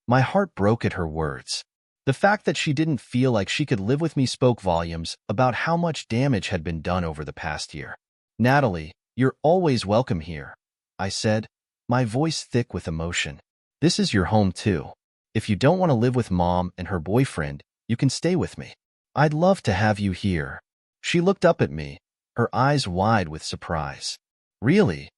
S1: My heart broke at her words. The fact that she didn't feel like she could live with me spoke volumes about how much damage had been done over the past year. "Natalie, you're always welcome here," I said, my voice thick with emotion. "This is your home too. If you don't want to live with Mom and her boyfriend, you can stay with me. I'd love to have you here." She looked up at me, her eyes wide with surprise. "Really?"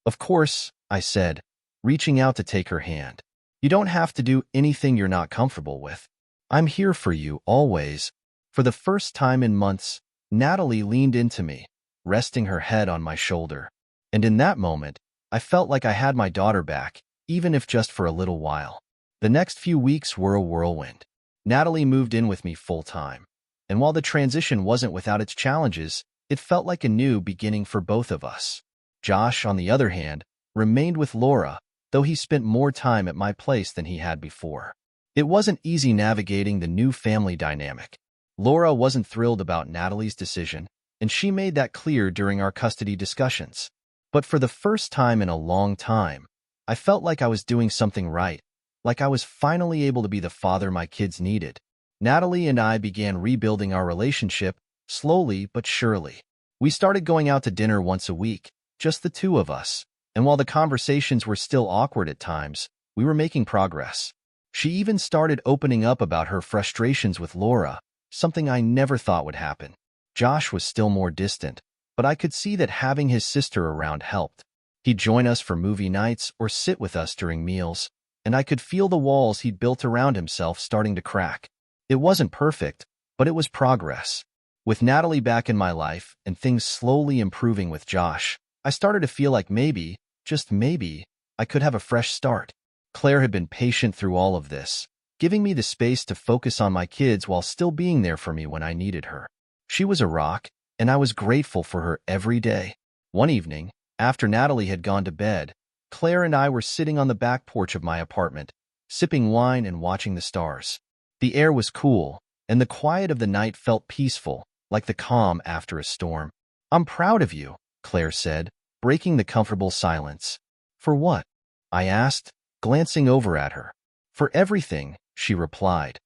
S1: "Of course," I said, reaching out to take her hand. "You don't have to do anything you're not comfortable with. I'm here for you, always." For the first time in months, Natalie leaned into me, resting her head on my shoulder. And in that moment, I felt like I had my daughter back, even if just for a little while. The next few weeks were a whirlwind. Natalie moved in with me full-time. And while the transition wasn't without its challenges, it felt like a new beginning for both of us. Josh, on the other hand, remained with Laura, though he spent more time at my place than he had before. It wasn't easy navigating the new family dynamic. Laura wasn't thrilled about Natalie's decision, and she made that clear during our custody discussions. But for the first time in a long time, I felt like I was doing something right, like I was finally able to be the father my kids needed. Natalie and I began rebuilding our relationship, slowly but surely. We started going out to dinner once a week, just the two of us, and while the conversations were still awkward at times, we were making progress. She even started opening up about her frustrations with Laura, something I never thought would happen. Josh was still more distant, but I could see that having his sister around helped. He'd join us for movie nights or sit with us during meals, and I could feel the walls he'd built around himself starting to crack. It wasn't perfect, but it was progress. With Natalie back in my life and things slowly improving with Josh, I started to feel like maybe, just maybe, I could have a fresh start. Claire had been patient through all of this, giving me the space to focus on my kids while still being there for me when I needed her. She was a rock, and I was grateful for her every day. One evening, after Natalie had gone to bed, Claire and I were sitting on the back porch of my apartment, sipping wine and watching the stars. The air was cool, and the quiet of the night felt peaceful, like the calm after a storm. "I'm proud of you," Claire said, breaking the comfortable silence. "For what?" I asked, glancing over at her. "For everything," she replied,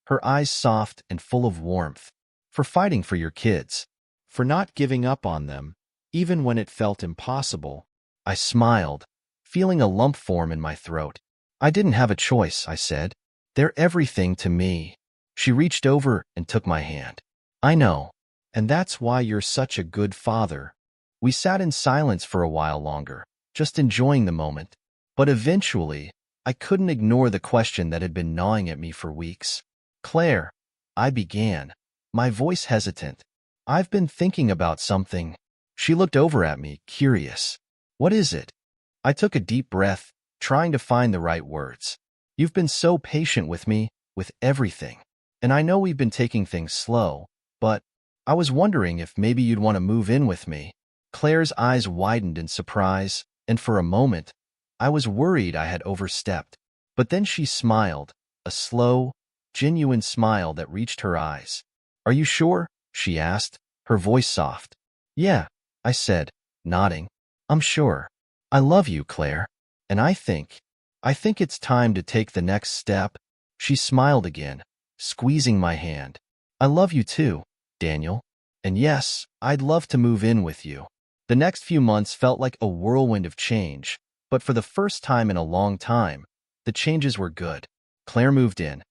S1: her eyes soft and full of warmth. "For fighting for your kids. For not giving up on them, even when it felt impossible." I smiled, feeling a lump form in my throat. "I didn't have a choice," I said. "They're everything to me." She reached over and took my hand. "I know, and that's why you're such a good father." We sat in silence for a while longer, just enjoying the moment. But eventually, I couldn't ignore the question that had been gnawing at me for weeks. "Claire," I began, my voice hesitant, "I've been thinking about something." She looked over at me, curious. "What is it?" I took a deep breath, trying to find the right words. You've been so patient with me, with everything. And I know we've been taking things slow, but I was wondering if maybe you'd want to move in with me. Claire's eyes widened in surprise, and for a moment, I was worried I had overstepped. But then she smiled, a slow, genuine smile that reached her eyes. Are you sure? She asked, her voice soft. Yeah, I said, nodding. I'm sure. I love you, Claire. And I think it's time to take the next step. She smiled again, squeezing my hand. I love you too, Daniel. And yes, I'd love to move in with you. The next few months felt like a whirlwind of change, but for the first time in a long time, the changes were good. Claire moved in,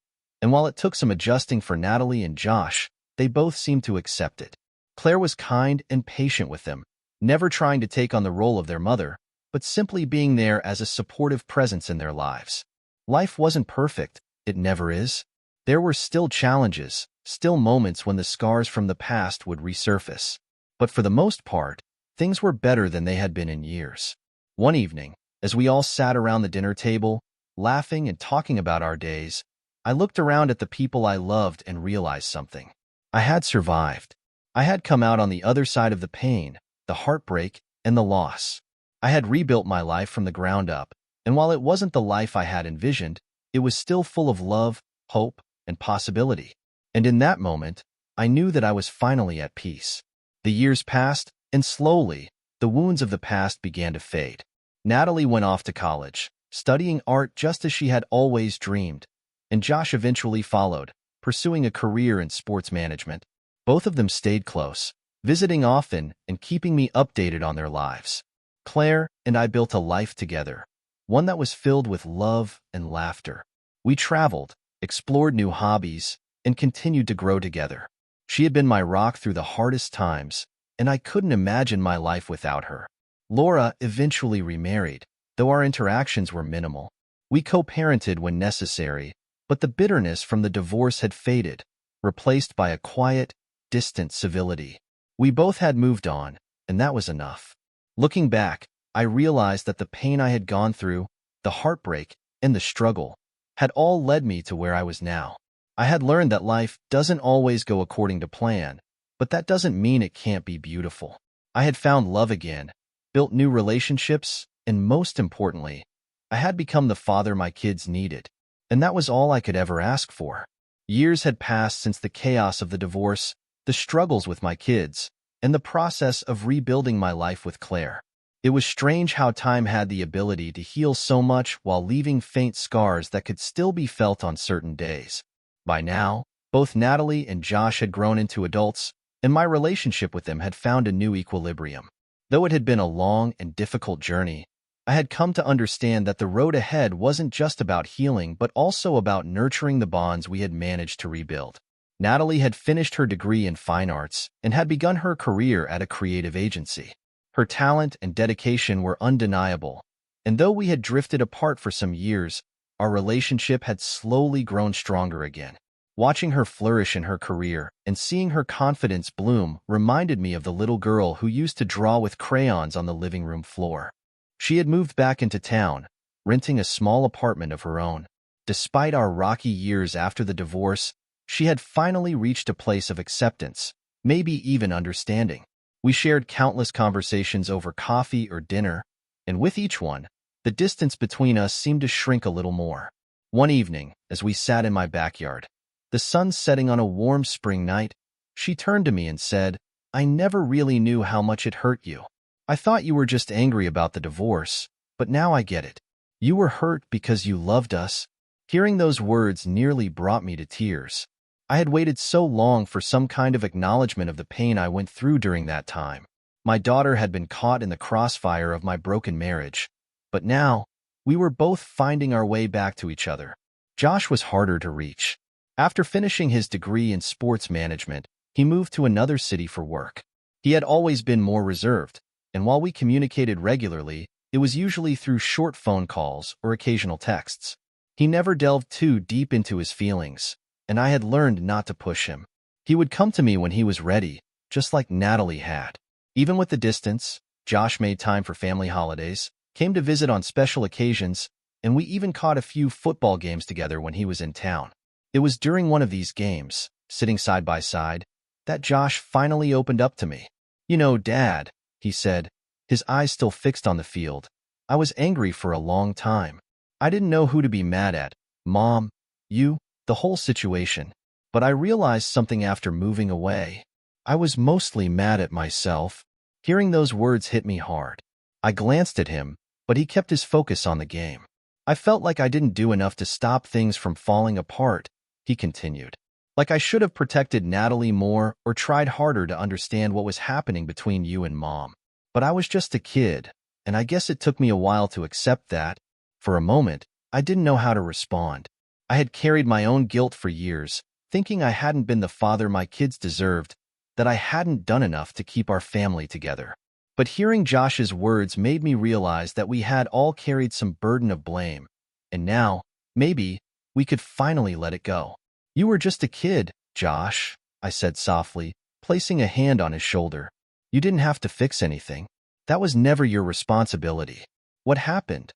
S1: and while it took some adjusting for Natalie and Josh, they both seemed to accept it. Claire was kind and patient with them, never trying to take on the role of their mother, but simply being there as a supportive presence in their lives. Life wasn't perfect, it never is. There were still challenges, still moments when the scars from the past would resurface. But for the most part, things were better than they had been in years. One evening, as we all sat around the dinner table, laughing and talking about our days, I looked around at the people I loved and realized something. I had survived. I had come out on the other side of the pain, the heartbreak, and the loss. I had rebuilt my life from the ground up, and while it wasn't the life I had envisioned, it was still full of love, hope, and possibility. And in that moment, I knew that I was finally at peace. The years passed, and slowly, the wounds of the past began to fade. Natalie went off to college, studying art just as she had always dreamed, and Josh eventually followed, pursuing a career in sports management. Both of them stayed close, visiting often and keeping me updated on their lives. Claire and I built a life together, one that was filled with love and laughter. We traveled, explored new hobbies, and continued to grow together. She had been my rock through the hardest times, and I couldn't imagine my life without her. Laura eventually remarried, though our interactions were minimal. We co-parented when necessary, but the bitterness from the divorce had faded, replaced by a quiet, distant civility. We both had moved on, and that was enough. Looking back, I realized that the pain I had gone through, the heartbreak, and the struggle, had all led me to where I was now. I had learned that life doesn't always go according to plan, but that doesn't mean it can't be beautiful. I had found love again, built new relationships, and most importantly, I had become the father my kids needed. And that was all I could ever ask for. Years had passed since the chaos of the divorce, the struggles with my kids, and the process of rebuilding my life with Claire. It was strange how time had the ability to heal so much while leaving faint scars that could still be felt on certain days. By now, both Natalie and Josh had grown into adults, and my relationship with them had found a new equilibrium. Though it had been a long and difficult journey, I had come to understand that the road ahead wasn't just about healing but also about nurturing the bonds we had managed to rebuild. Natalie had finished her degree in fine arts and had begun her career at a creative agency. Her talent and dedication were undeniable, and though we had drifted apart for some years, our relationship had slowly grown stronger again. Watching her flourish in her career and seeing her confidence bloom reminded me of the little girl who used to draw with crayons on the living room floor. She had moved back into town, renting a small apartment of her own. Despite our rocky years after the divorce, she had finally reached a place of acceptance, maybe even understanding. We shared countless conversations over coffee or dinner, and with each one, the distance between us seemed to shrink a little more. One evening, as we sat in my backyard, the sun setting on a warm spring night, she turned to me and said, "I never really knew how much it hurt you. I thought you were just angry about the divorce, but now I get it. You were hurt because you loved us." Hearing those words nearly brought me to tears. I had waited so long for some kind of acknowledgement of the pain I went through during that time. My daughter had been caught in the crossfire of my broken marriage, but now, we were both finding our way back to each other. Josh was harder to reach. After finishing his degree in sports management, he moved to another city for work. He had always been more reserved, and while we communicated regularly, it was usually through short phone calls or occasional texts. He never delved too deep into his feelings, and I had learned not to push him. He would come to me when he was ready, just like Natalie had. Even with the distance, Josh made time for family holidays, came to visit on special occasions, and we even caught a few football games together when he was in town. It was during one of these games, sitting side by side, that Josh finally opened up to me. "You know, Dad," he said, his eyes still fixed on the field. "I was angry for a long time. I didn't know who to be mad at, Mom, you, the whole situation. But I realized something after moving away. I was mostly mad at myself." Hearing those words hit me hard. I glanced at him, but he kept his focus on the game. "I felt like I didn't do enough to stop things from falling apart," he continued. "Like I should have protected Natalie more or tried harder to understand what was happening between you and Mom. But I was just a kid, and I guess it took me a while to accept that. For a moment, I didn't know how to respond. I had carried my own guilt for years, thinking I hadn't been the father my kids deserved, that I hadn't done enough to keep our family together. But hearing Josh's words made me realize that we had all carried some burden of blame, and now, maybe, we could finally let it go. "You were just a kid, Josh," I said softly, placing a hand on his shoulder. "You didn't have to fix anything. That was never your responsibility. What happened?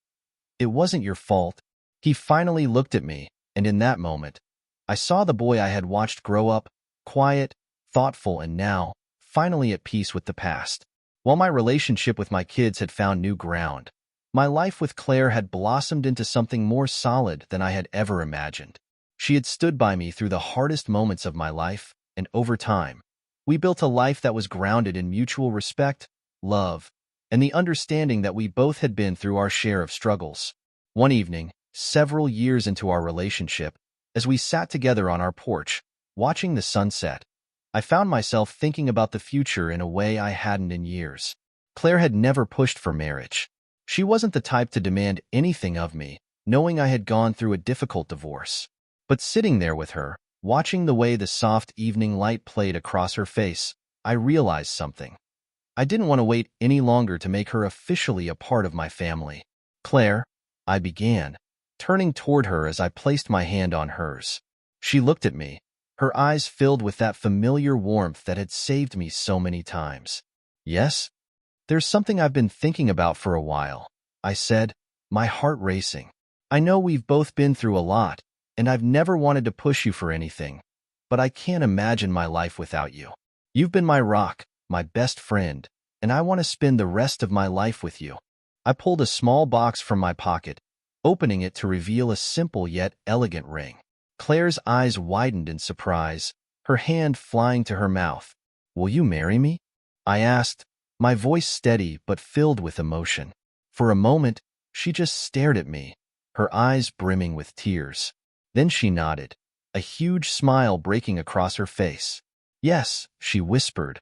S1: It wasn't your fault." He finally looked at me, and in that moment, I saw the boy I had watched grow up, quiet, thoughtful, and now, finally at peace with the past. While my relationship with my kids had found new ground, my life with Claire had blossomed into something more solid than I had ever imagined. She had stood by me through the hardest moments of my life, and over time, we built a life that was grounded in mutual respect, love, and the understanding that we both had been through our share of struggles. One evening, several years into our relationship, as we sat together on our porch, watching the sunset, I found myself thinking about the future in a way I hadn't in years. Claire had never pushed for marriage. She wasn't the type to demand anything of me, knowing I had gone through a difficult divorce. But sitting there with her, watching the way the soft evening light played across her face, I realized something. I didn't want to wait any longer to make her officially a part of my family. "Claire," I began, turning toward her as I placed my hand on hers. She looked at me, her eyes filled with that familiar warmth that had saved me so many times. "Yes? There's something I've been thinking about for a while," I said, my heart racing. "I know we've both been through a lot, and I've never wanted to push you for anything, but I can't imagine my life without you. You've been my rock, my best friend, and I want to spend the rest of my life with you." I pulled a small box from my pocket, opening it to reveal a simple yet elegant ring. Claire's eyes widened in surprise, her hand flying to her mouth. "Will you marry me?" I asked, my voice steady but filled with emotion. For a moment, she just stared at me, her eyes brimming with tears. Then she nodded, a huge smile breaking across her face. "Yes," she whispered,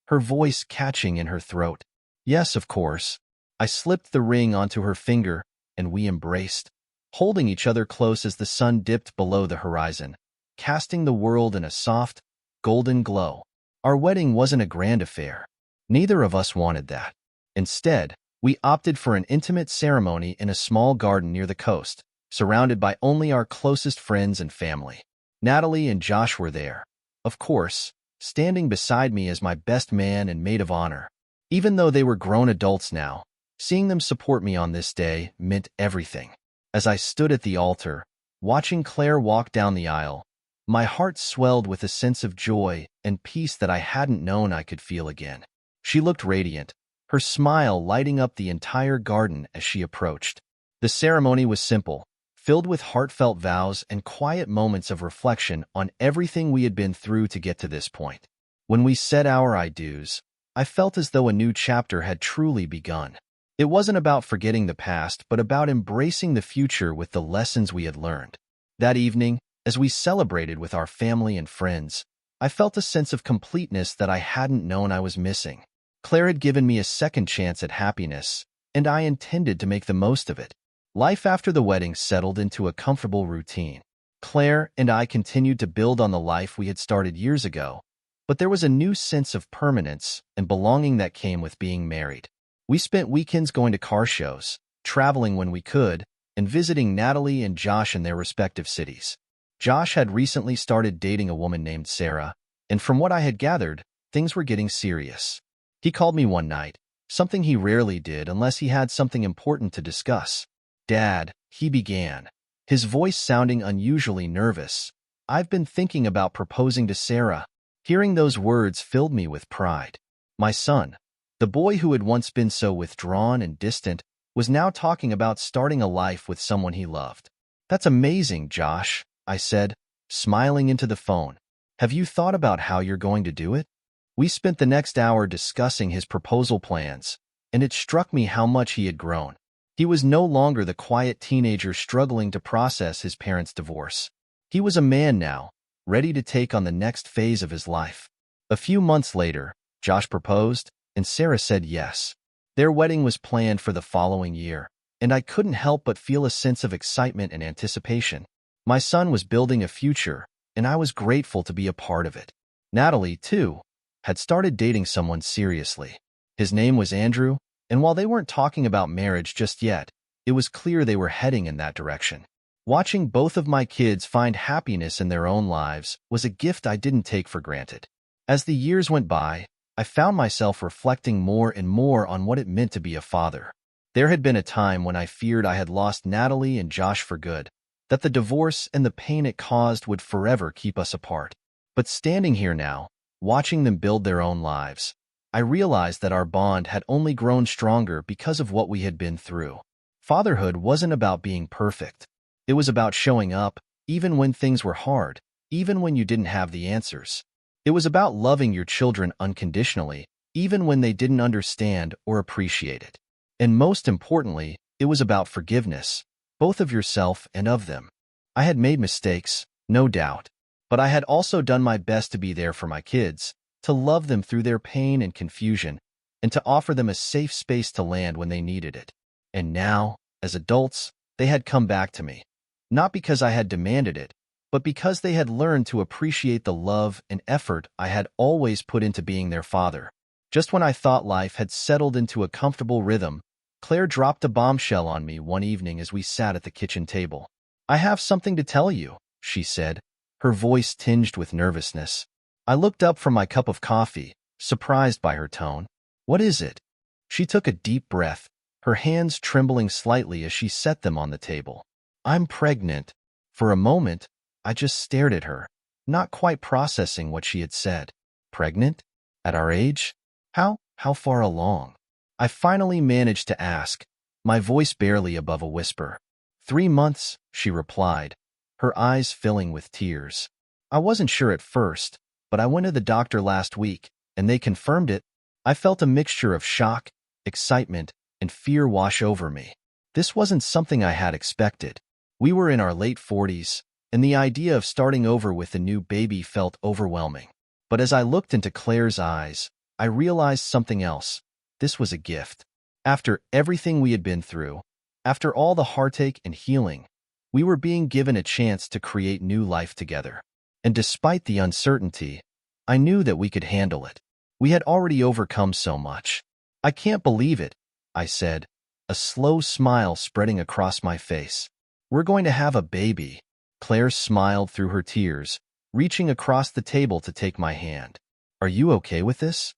S1: her voice catching in her throat. "Yes, of course." I slipped the ring onto her finger, and we embraced, holding each other close as the sun dipped below the horizon, casting the world in a soft, golden glow. Our wedding wasn't a grand affair. Neither of us wanted that. Instead, we opted for an intimate ceremony in a small garden near the coast, surrounded by only our closest friends and family. Natalie and Josh were there, of course, standing beside me as my best man and maid of honor. Even though they were grown adults now, seeing them support me on this day meant everything. As I stood at the altar, watching Claire walk down the aisle, my heart swelled with a sense of joy and peace that I hadn't known I could feel again. She looked radiant, her smile lighting up the entire garden as she approached. The ceremony was simple, filled with heartfelt vows and quiet moments of reflection on everything we had been through to get to this point. When we said our I do's, I felt as though a new chapter had truly begun. It wasn't about forgetting the past, but about embracing the future with the lessons we had learned. That evening, as we celebrated with our family and friends, I felt a sense of completeness that I hadn't known I was missing. Claire had given me a second chance at happiness, and I intended to make the most of it. Life after the wedding settled into a comfortable routine. Claire and I continued to build on the life we had started years ago, but there was a new sense of permanence and belonging that came with being married. We spent weekends going to car shows, traveling when we could, and visiting Natalie and Josh in their respective cities. Josh had recently started dating a woman named Sarah, and from what I had gathered, things were getting serious. He called me one night, something he rarely did unless he had something important to discuss. "Dad," he began, his voice sounding unusually nervous. "I've been thinking about proposing to Sarah." Hearing those words filled me with pride. My son, the boy who had once been so withdrawn and distant, was now talking about starting a life with someone he loved. "That's amazing, Josh," I said, smiling into the phone. "Have you thought about how you're going to do it?" We spent the next hour discussing his proposal plans, and it struck me how much he had grown. He was no longer the quiet teenager struggling to process his parents' divorce. He was a man now, ready to take on the next phase of his life. A few months later, Josh proposed, and Sarah said yes. Their wedding was planned for the following year, and I couldn't help but feel a sense of excitement and anticipation. My son was building a future, and I was grateful to be a part of it. Natalie, too, had started dating someone seriously. His name was Andrew, and while they weren't talking about marriage just yet, it was clear they were heading in that direction. Watching both of my kids find happiness in their own lives was a gift I didn't take for granted. As the years went by, I found myself reflecting more and more on what it meant to be a father. There had been a time when I feared I had lost Natalie and Josh for good, that the divorce and the pain it caused would forever keep us apart. But standing here now, watching them build their own lives, I realized that our bond had only grown stronger because of what we had been through. Fatherhood wasn't about being perfect. It was about showing up, even when things were hard, even when you didn't have the answers. It was about loving your children unconditionally, even when they didn't understand or appreciate it. And most importantly, it was about forgiveness, both of yourself and of them. I had made mistakes, no doubt, but I had also done my best to be there for my kids, to love them through their pain and confusion, and to offer them a safe space to land when they needed it. And now, as adults, they had come back to me. Not because I had demanded it, but because they had learned to appreciate the love and effort I had always put into being their father. Just when I thought life had settled into a comfortable rhythm, Claire dropped a bombshell on me one evening as we sat at the kitchen table. "I have something to tell you," she said, her voice tinged with nervousness. I looked up from my cup of coffee, surprised by her tone. "What is it?" She took a deep breath, her hands trembling slightly as she set them on the table. "I'm pregnant." For a moment, I just stared at her, not quite processing what she had said. "Pregnant? At our age? How far along?" I finally managed to ask, my voice barely above a whisper. 3 months, she replied, her eyes filling with tears. I wasn't sure at first, but I went to the doctor last week, and they confirmed it. I felt a mixture of shock, excitement, and fear wash over me. This wasn't something I had expected. We were in our late 40s, and the idea of starting over with a new baby felt overwhelming. But as I looked into Claire's eyes, I realized something else. This was a gift. After everything we had been through, after all the heartache and healing, we were being given a chance to create new life together. And despite the uncertainty, I knew that we could handle it. We had already overcome so much. "I can't believe it," I said, a slow smile spreading across my face. "We're going to have a baby." Claire smiled through her tears, reaching across the table to take my hand. "Are you okay with this?"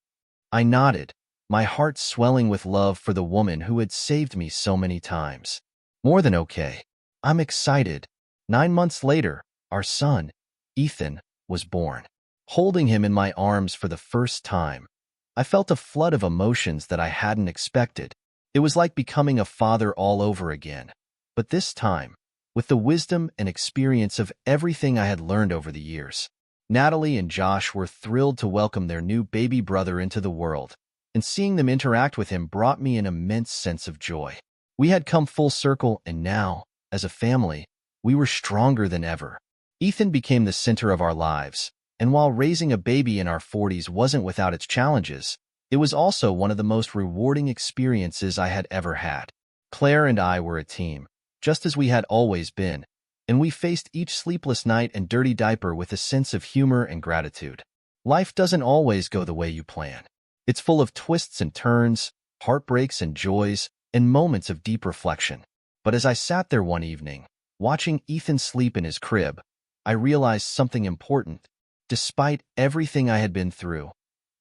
S1: I nodded, my heart swelling with love for the woman who had saved me so many times. "More than okay. I'm excited." 9 months later, our son, Ethan, was born. Holding him in my arms for the first time, I felt a flood of emotions that I hadn't expected. It was like becoming a father all over again. But this time, with the wisdom and experience of everything I had learned over the years. Natalie and Josh were thrilled to welcome their new baby brother into the world, and seeing them interact with him brought me an immense sense of joy. We had come full circle, and now, as a family, we were stronger than ever. Ethan became the center of our lives, and while raising a baby in our 40s wasn't without its challenges, it was also one of the most rewarding experiences I had ever had. Claire and I were a team, just as we had always been, and we faced each sleepless night and dirty diaper with a sense of humor and gratitude. Life doesn't always go the way you plan. It's full of twists and turns, heartbreaks and joys, and moments of deep reflection. But as I sat there one evening, watching Ethan sleep in his crib, I realized something important. Despite everything I had been through,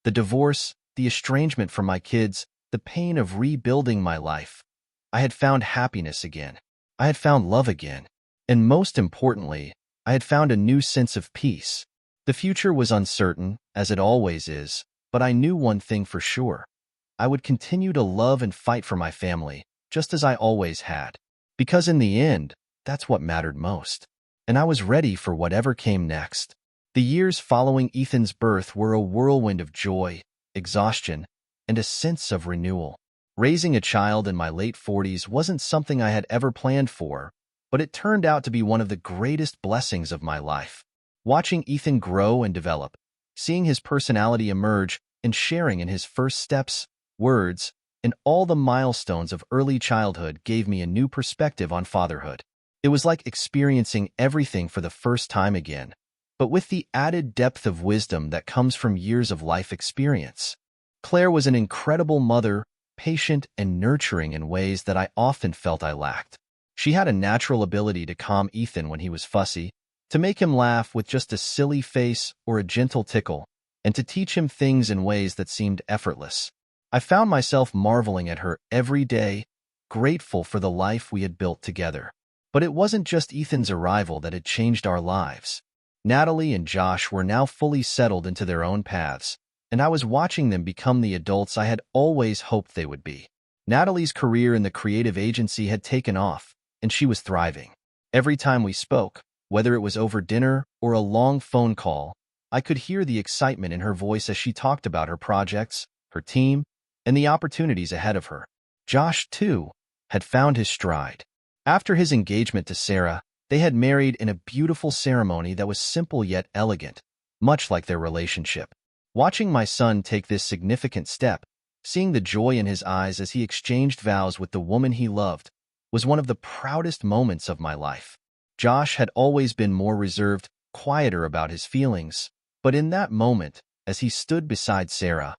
S1: the divorce, the estrangement from my kids, the pain of rebuilding my life, I had found happiness again. I had found love again. And most importantly, I had found a new sense of peace. The future was uncertain, as it always is, but I knew one thing for sure. I would continue to love and fight for my family, just as I always had. Because in the end, that's what mattered most. And I was ready for whatever came next. The years following Ethan's birth were a whirlwind of joy, exhaustion, and a sense of renewal. Raising a child in my late 40s wasn't something I had ever planned for, but it turned out to be one of the greatest blessings of my life. Watching Ethan grow and develop, seeing his personality emerge, and sharing in his first steps, words, and all the milestones of early childhood gave me a new perspective on fatherhood. It was like experiencing everything for the first time again, but with the added depth of wisdom that comes from years of life experience. Claire was an incredible mother, patient and nurturing in ways that I often felt I lacked. She had a natural ability to calm Ethan when he was fussy, to make him laugh with just a silly face or a gentle tickle, and to teach him things in ways that seemed effortless. I found myself marveling at her every day, grateful for the life we had built together. But it wasn't just Ethan's arrival that had changed our lives. Natalie and Josh were now fully settled into their own paths, and I was watching them become the adults I had always hoped they would be. Natalie's career in the creative agency had taken off, and she was thriving. Every time we spoke, whether it was over dinner or a long phone call, I could hear the excitement in her voice as she talked about her projects, her team, and the opportunities ahead of her. Josh, too, had found his stride. After his engagement to Sarah, they had married in a beautiful ceremony that was simple yet elegant, much like their relationship. Watching my son take this significant step, seeing the joy in his eyes as he exchanged vows with the woman he loved, was one of the proudest moments of my life. Josh had always been more reserved, quieter about his feelings, but in that moment, as he stood beside Sarah,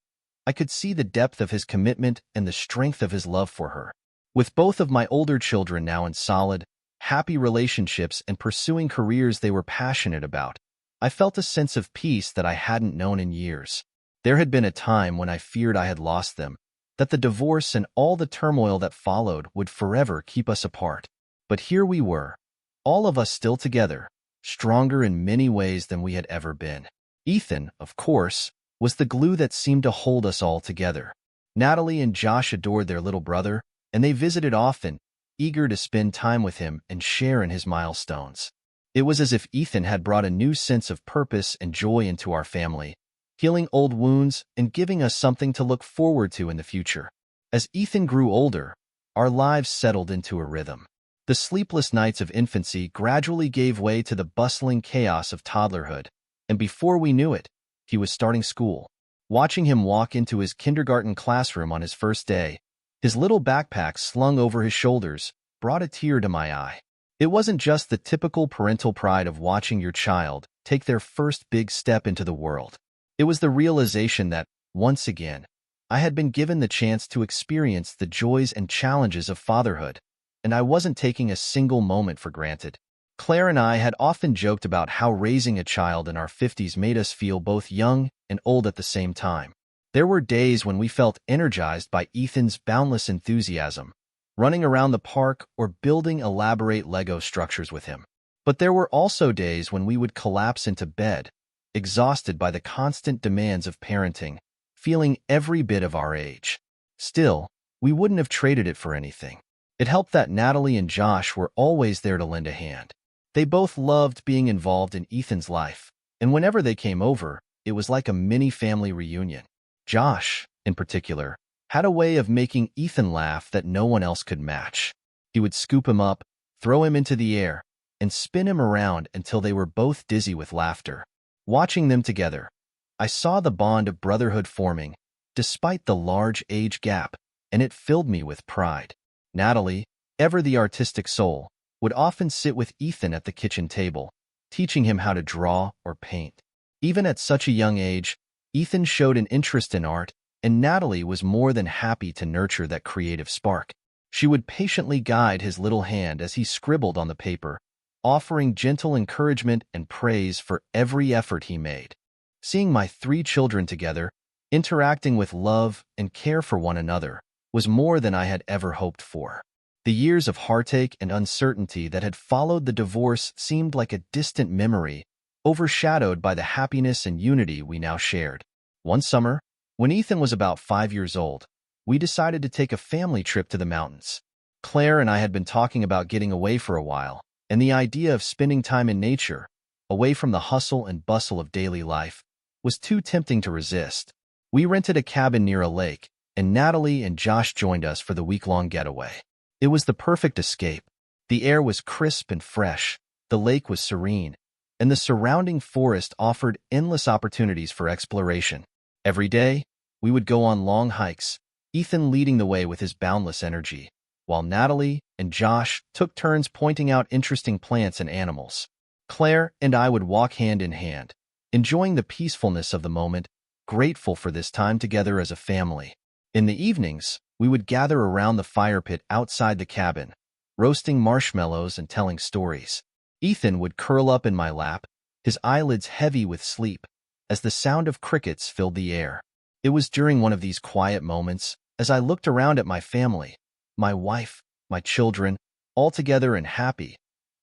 S1: I could see the depth of his commitment and the strength of his love for her. With both of my older children now in solid, happy relationships and pursuing careers they were passionate about, I felt a sense of peace that I hadn't known in years. There had been a time when I feared I had lost them, that the divorce and all the turmoil that followed would forever keep us apart. But here we were, all of us still together, stronger in many ways than we had ever been. Ethan, of course, was the glue that seemed to hold us all together. Natalie and Josh adored their little brother, and they visited often, eager to spend time with him and share in his milestones. It was as if Ethan had brought a new sense of purpose and joy into our family, healing old wounds and giving us something to look forward to in the future. As Ethan grew older, our lives settled into a rhythm. The sleepless nights of infancy gradually gave way to the bustling chaos of toddlerhood, and before we knew it, he was starting school. Watching him walk into his kindergarten classroom on his first day, his little backpack slung over his shoulders, brought a tear to my eye. It wasn't just the typical parental pride of watching your child take their first big step into the world. It was the realization that, once again, I had been given the chance to experience the joys and challenges of fatherhood, and I wasn't taking a single moment for granted. Claire and I had often joked about how raising a child in our 50s made us feel both young and old at the same time. There were days when we felt energized by Ethan's boundless enthusiasm, running around the park or building elaborate Lego structures with him. But there were also days when we would collapse into bed, exhausted by the constant demands of parenting, feeling every bit of our age. Still, we wouldn't have traded it for anything. It helped that Natalie and Josh were always there to lend a hand. They both loved being involved in Ethan's life, and whenever they came over, it was like a mini-family reunion. Josh, in particular, had a way of making Ethan laugh that no one else could match. He would scoop him up, throw him into the air, and spin him around until they were both dizzy with laughter. Watching them together, I saw the bond of brotherhood forming, despite the large age gap, and it filled me with pride. Natalie, ever the artistic soul, would often sit with Ethan at the kitchen table, teaching him how to draw or paint. Even at such a young age, Ethan showed an interest in art, and Natalie was more than happy to nurture that creative spark. She would patiently guide his little hand as he scribbled on the paper, offering gentle encouragement and praise for every effort he made. Seeing my 3 children together, interacting with love and care for one another, was more than I had ever hoped for. The years of heartache and uncertainty that had followed the divorce seemed like a distant memory, overshadowed by the happiness and unity we now shared. One summer, when Ethan was about 5 years old, we decided to take a family trip to the mountains. Claire and I had been talking about getting away for a while, and the idea of spending time in nature, away from the hustle and bustle of daily life, was too tempting to resist. We rented a cabin near a lake, and Natalie and Josh joined us for the week-long getaway. It was the perfect escape. The air was crisp and fresh, the lake was serene, and the surrounding forest offered endless opportunities for exploration. Every day, we would go on long hikes, Ethan leading the way with his boundless energy, while Natalie and Josh took turns pointing out interesting plants and animals. Claire and I would walk hand in hand, enjoying the peacefulness of the moment, grateful for this time together as a family. In the evenings, we would gather around the fire pit outside the cabin, roasting marshmallows and telling stories. Ethan would curl up in my lap, his eyelids heavy with sleep, as the sound of crickets filled the air. It was during one of these quiet moments, as I looked around at my family, my wife, my children, all together and happy,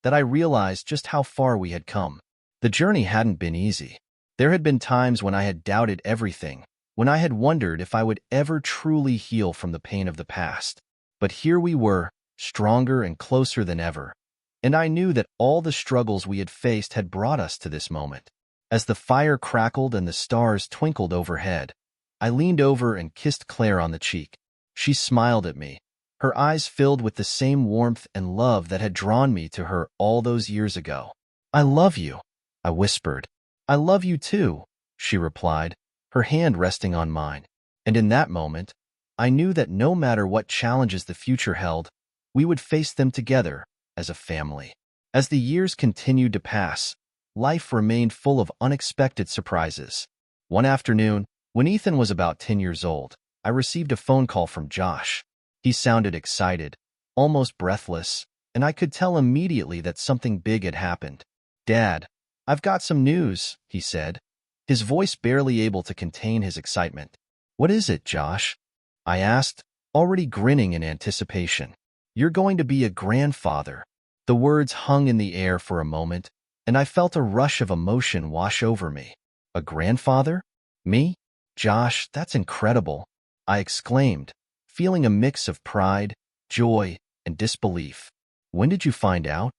S1: that I realized just how far we had come. The journey hadn't been easy. There had been times when I had doubted everything, when I had wondered if I would ever truly heal from the pain of the past. But here we were, stronger and closer than ever, and I knew that all the struggles we had faced had brought us to this moment. As the fire crackled and the stars twinkled overhead, I leaned over and kissed Claire on the cheek. She smiled at me, her eyes filled with the same warmth and love that had drawn me to her all those years ago. "I love you," I whispered. "I love you too," she replied, her hand resting on mine. And in that moment, I knew that no matter what challenges the future held, we would face them together as a family. As the years continued to pass, life remained full of unexpected surprises. One afternoon, when Ethan was about 10 years old, I received a phone call from Josh. He sounded excited, almost breathless, and I could tell immediately that something big had happened. "Dad, I've got some news," he said, his voice barely able to contain his excitement. "What is it, Josh?" I asked, already grinning in anticipation. "You're going to be a grandfather." The words hung in the air for a moment, and I felt a rush of emotion wash over me. "A grandfather? Me? Josh, that's incredible," I exclaimed, feeling a mix of pride, joy, and disbelief. "When did you find out?"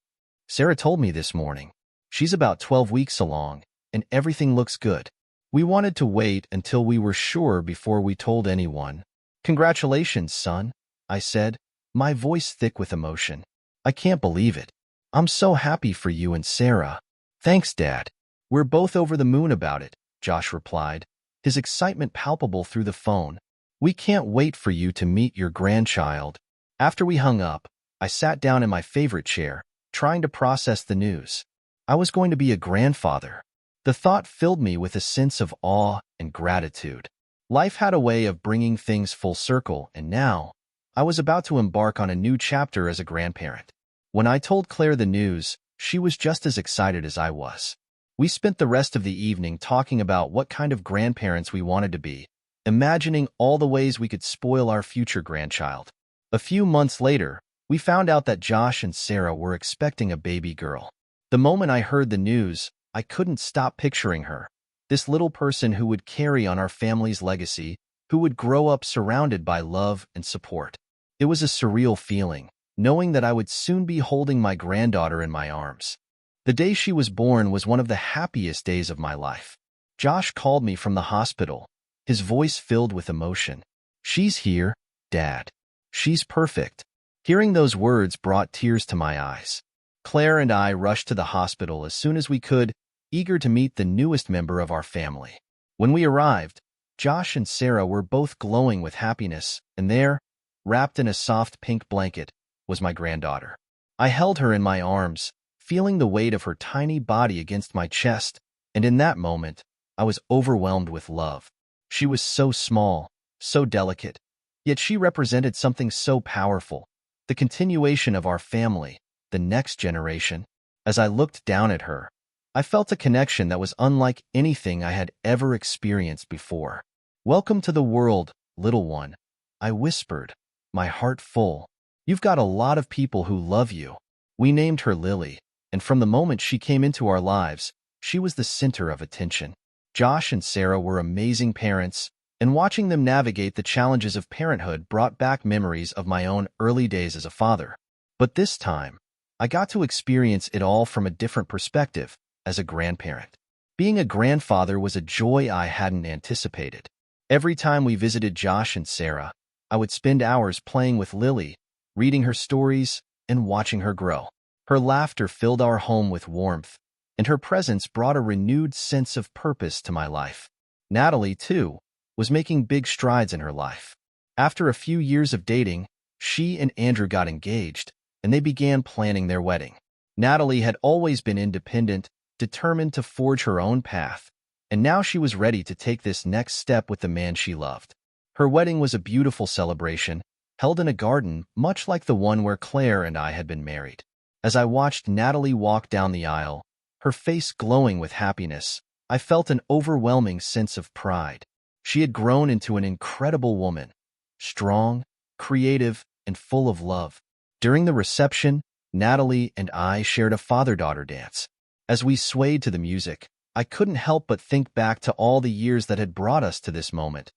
S1: "Sarah told me this morning. She's about 12 weeks along, and everything looks good. We wanted to wait until we were sure before we told anyone." "Congratulations, son," I said, my voice thick with emotion. "I can't believe it. I'm so happy for you and Sarah." "Thanks, Dad. We're both over the moon about it," Josh replied, his excitement palpable through the phone. "We can't wait for you to meet your grandchild." After we hung up, I sat down in my favorite chair, trying to process the news. I was going to be a grandfather. The thought filled me with a sense of awe and gratitude. Life had a way of bringing things full circle, and now, I was about to embark on a new chapter as a grandparent. When I told Claire the news, she was just as excited as I was. We spent the rest of the evening talking about what kind of grandparents we wanted to be, imagining all the ways we could spoil our future grandchild. A few months later, we found out that Josh and Sarah were expecting a baby girl. The moment I heard the news, I couldn't stop picturing her. This little person who would carry on our family's legacy, who would grow up surrounded by love and support. It was a surreal feeling, knowing that I would soon be holding my granddaughter in my arms. The day she was born was one of the happiest days of my life. Josh called me from the hospital, his voice filled with emotion. "She's here, Dad. She's perfect." Hearing those words brought tears to my eyes. Claire and I rushed to the hospital as soon as we could, eager to meet the newest member of our family. When we arrived, Josh and Sarah were both glowing with happiness, and there, wrapped in a soft pink blanket, was my granddaughter. I held her in my arms, feeling the weight of her tiny body against my chest, and in that moment, I was overwhelmed with love. She was so small, so delicate, yet she represented something so powerful, the continuation of our family, the next generation. As I looked down at her, I felt a connection that was unlike anything I had ever experienced before. "Welcome to the world, little one," I whispered, my heart full. You've got a lot of people who love you." We named her Lily, and from the moment she came into our lives, she was the center of attention. Josh and Sarah were amazing parents, and watching them navigate the challenges of parenthood brought back memories of my own early days as a father. But this time, I got to experience it all from a different perspective, as a grandparent. Being a grandfather was a joy I hadn't anticipated. Every time we visited Josh and Sarah, I would spend hours playing with Lily, reading her stories, and watching her grow. Her laughter filled our home with warmth, and her presence brought a renewed sense of purpose to my life. Natalie, too, was making big strides in her life. After a few years of dating, she and Andrew got engaged, and they began planning their wedding. Natalie had always been independent, determined to forge her own path, and now she was ready to take this next step with the man she loved. Her wedding was a beautiful celebration, held in a garden much like the one where Claire and I had been married. As I watched Natalie walk down the aisle, her face glowing with happiness, I felt an overwhelming sense of pride. She had grown into an incredible woman, strong, creative, and full of love. During the reception, Natalie and I shared a father-daughter dance. As we swayed to the music, I couldn't help but think back to all the years that had brought us to this moment,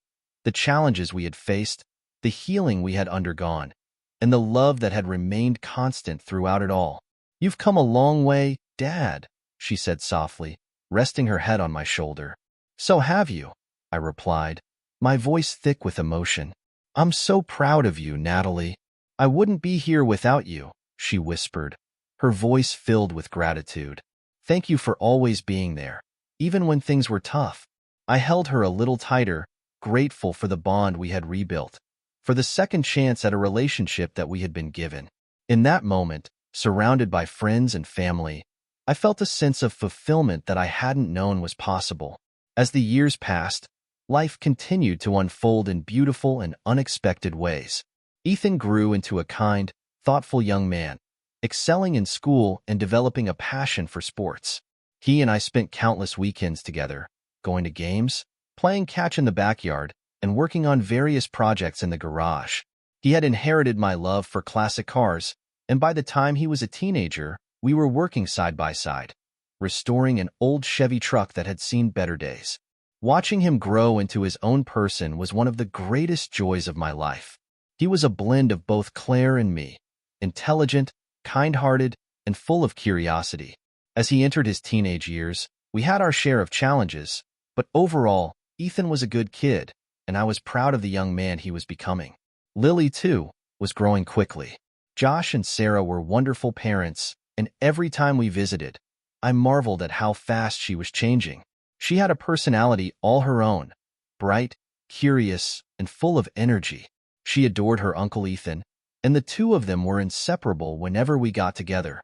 S1: the challenges we had faced, the healing we had undergone, and the love that had remained constant throughout it all. "You've come a long way, Dad," she said softly, resting her head on my shoulder. "So have you," I replied, my voice thick with emotion. "I'm so proud of you, Natalie." "I wouldn't be here without you," she whispered, her voice filled with gratitude. "Thank you for always being there, even when things were tough." I held her a little tighter, grateful for the bond we had rebuilt, for the second chance at a relationship that we had been given. In that moment, surrounded by friends and family, I felt a sense of fulfillment that I hadn't known was possible. As the years passed, life continued to unfold in beautiful and unexpected ways. Ethan grew into a kind, thoughtful young man, excelling in school and developing a passion for sports. He and I spent countless weekends together, going to games, playing catch in the backyard, and working on various projects in the garage. He had inherited my love for classic cars, and by the time he was a teenager, we were working side by side, restoring an old Chevy truck that had seen better days. Watching him grow into his own person was one of the greatest joys of my life. He was a blend of both Claire and me, intelligent, kind-hearted, and full of curiosity. As he entered his teenage years, we had our share of challenges, but overall, Ethan was a good kid, and I was proud of the young man he was becoming. Lily, too, was growing quickly. Josh and Sarah were wonderful parents, and every time we visited, I marveled at how fast she was changing. She had a personality all her own, bright, curious, and full of energy. She adored her Uncle Ethan, and the two of them were inseparable whenever we got together.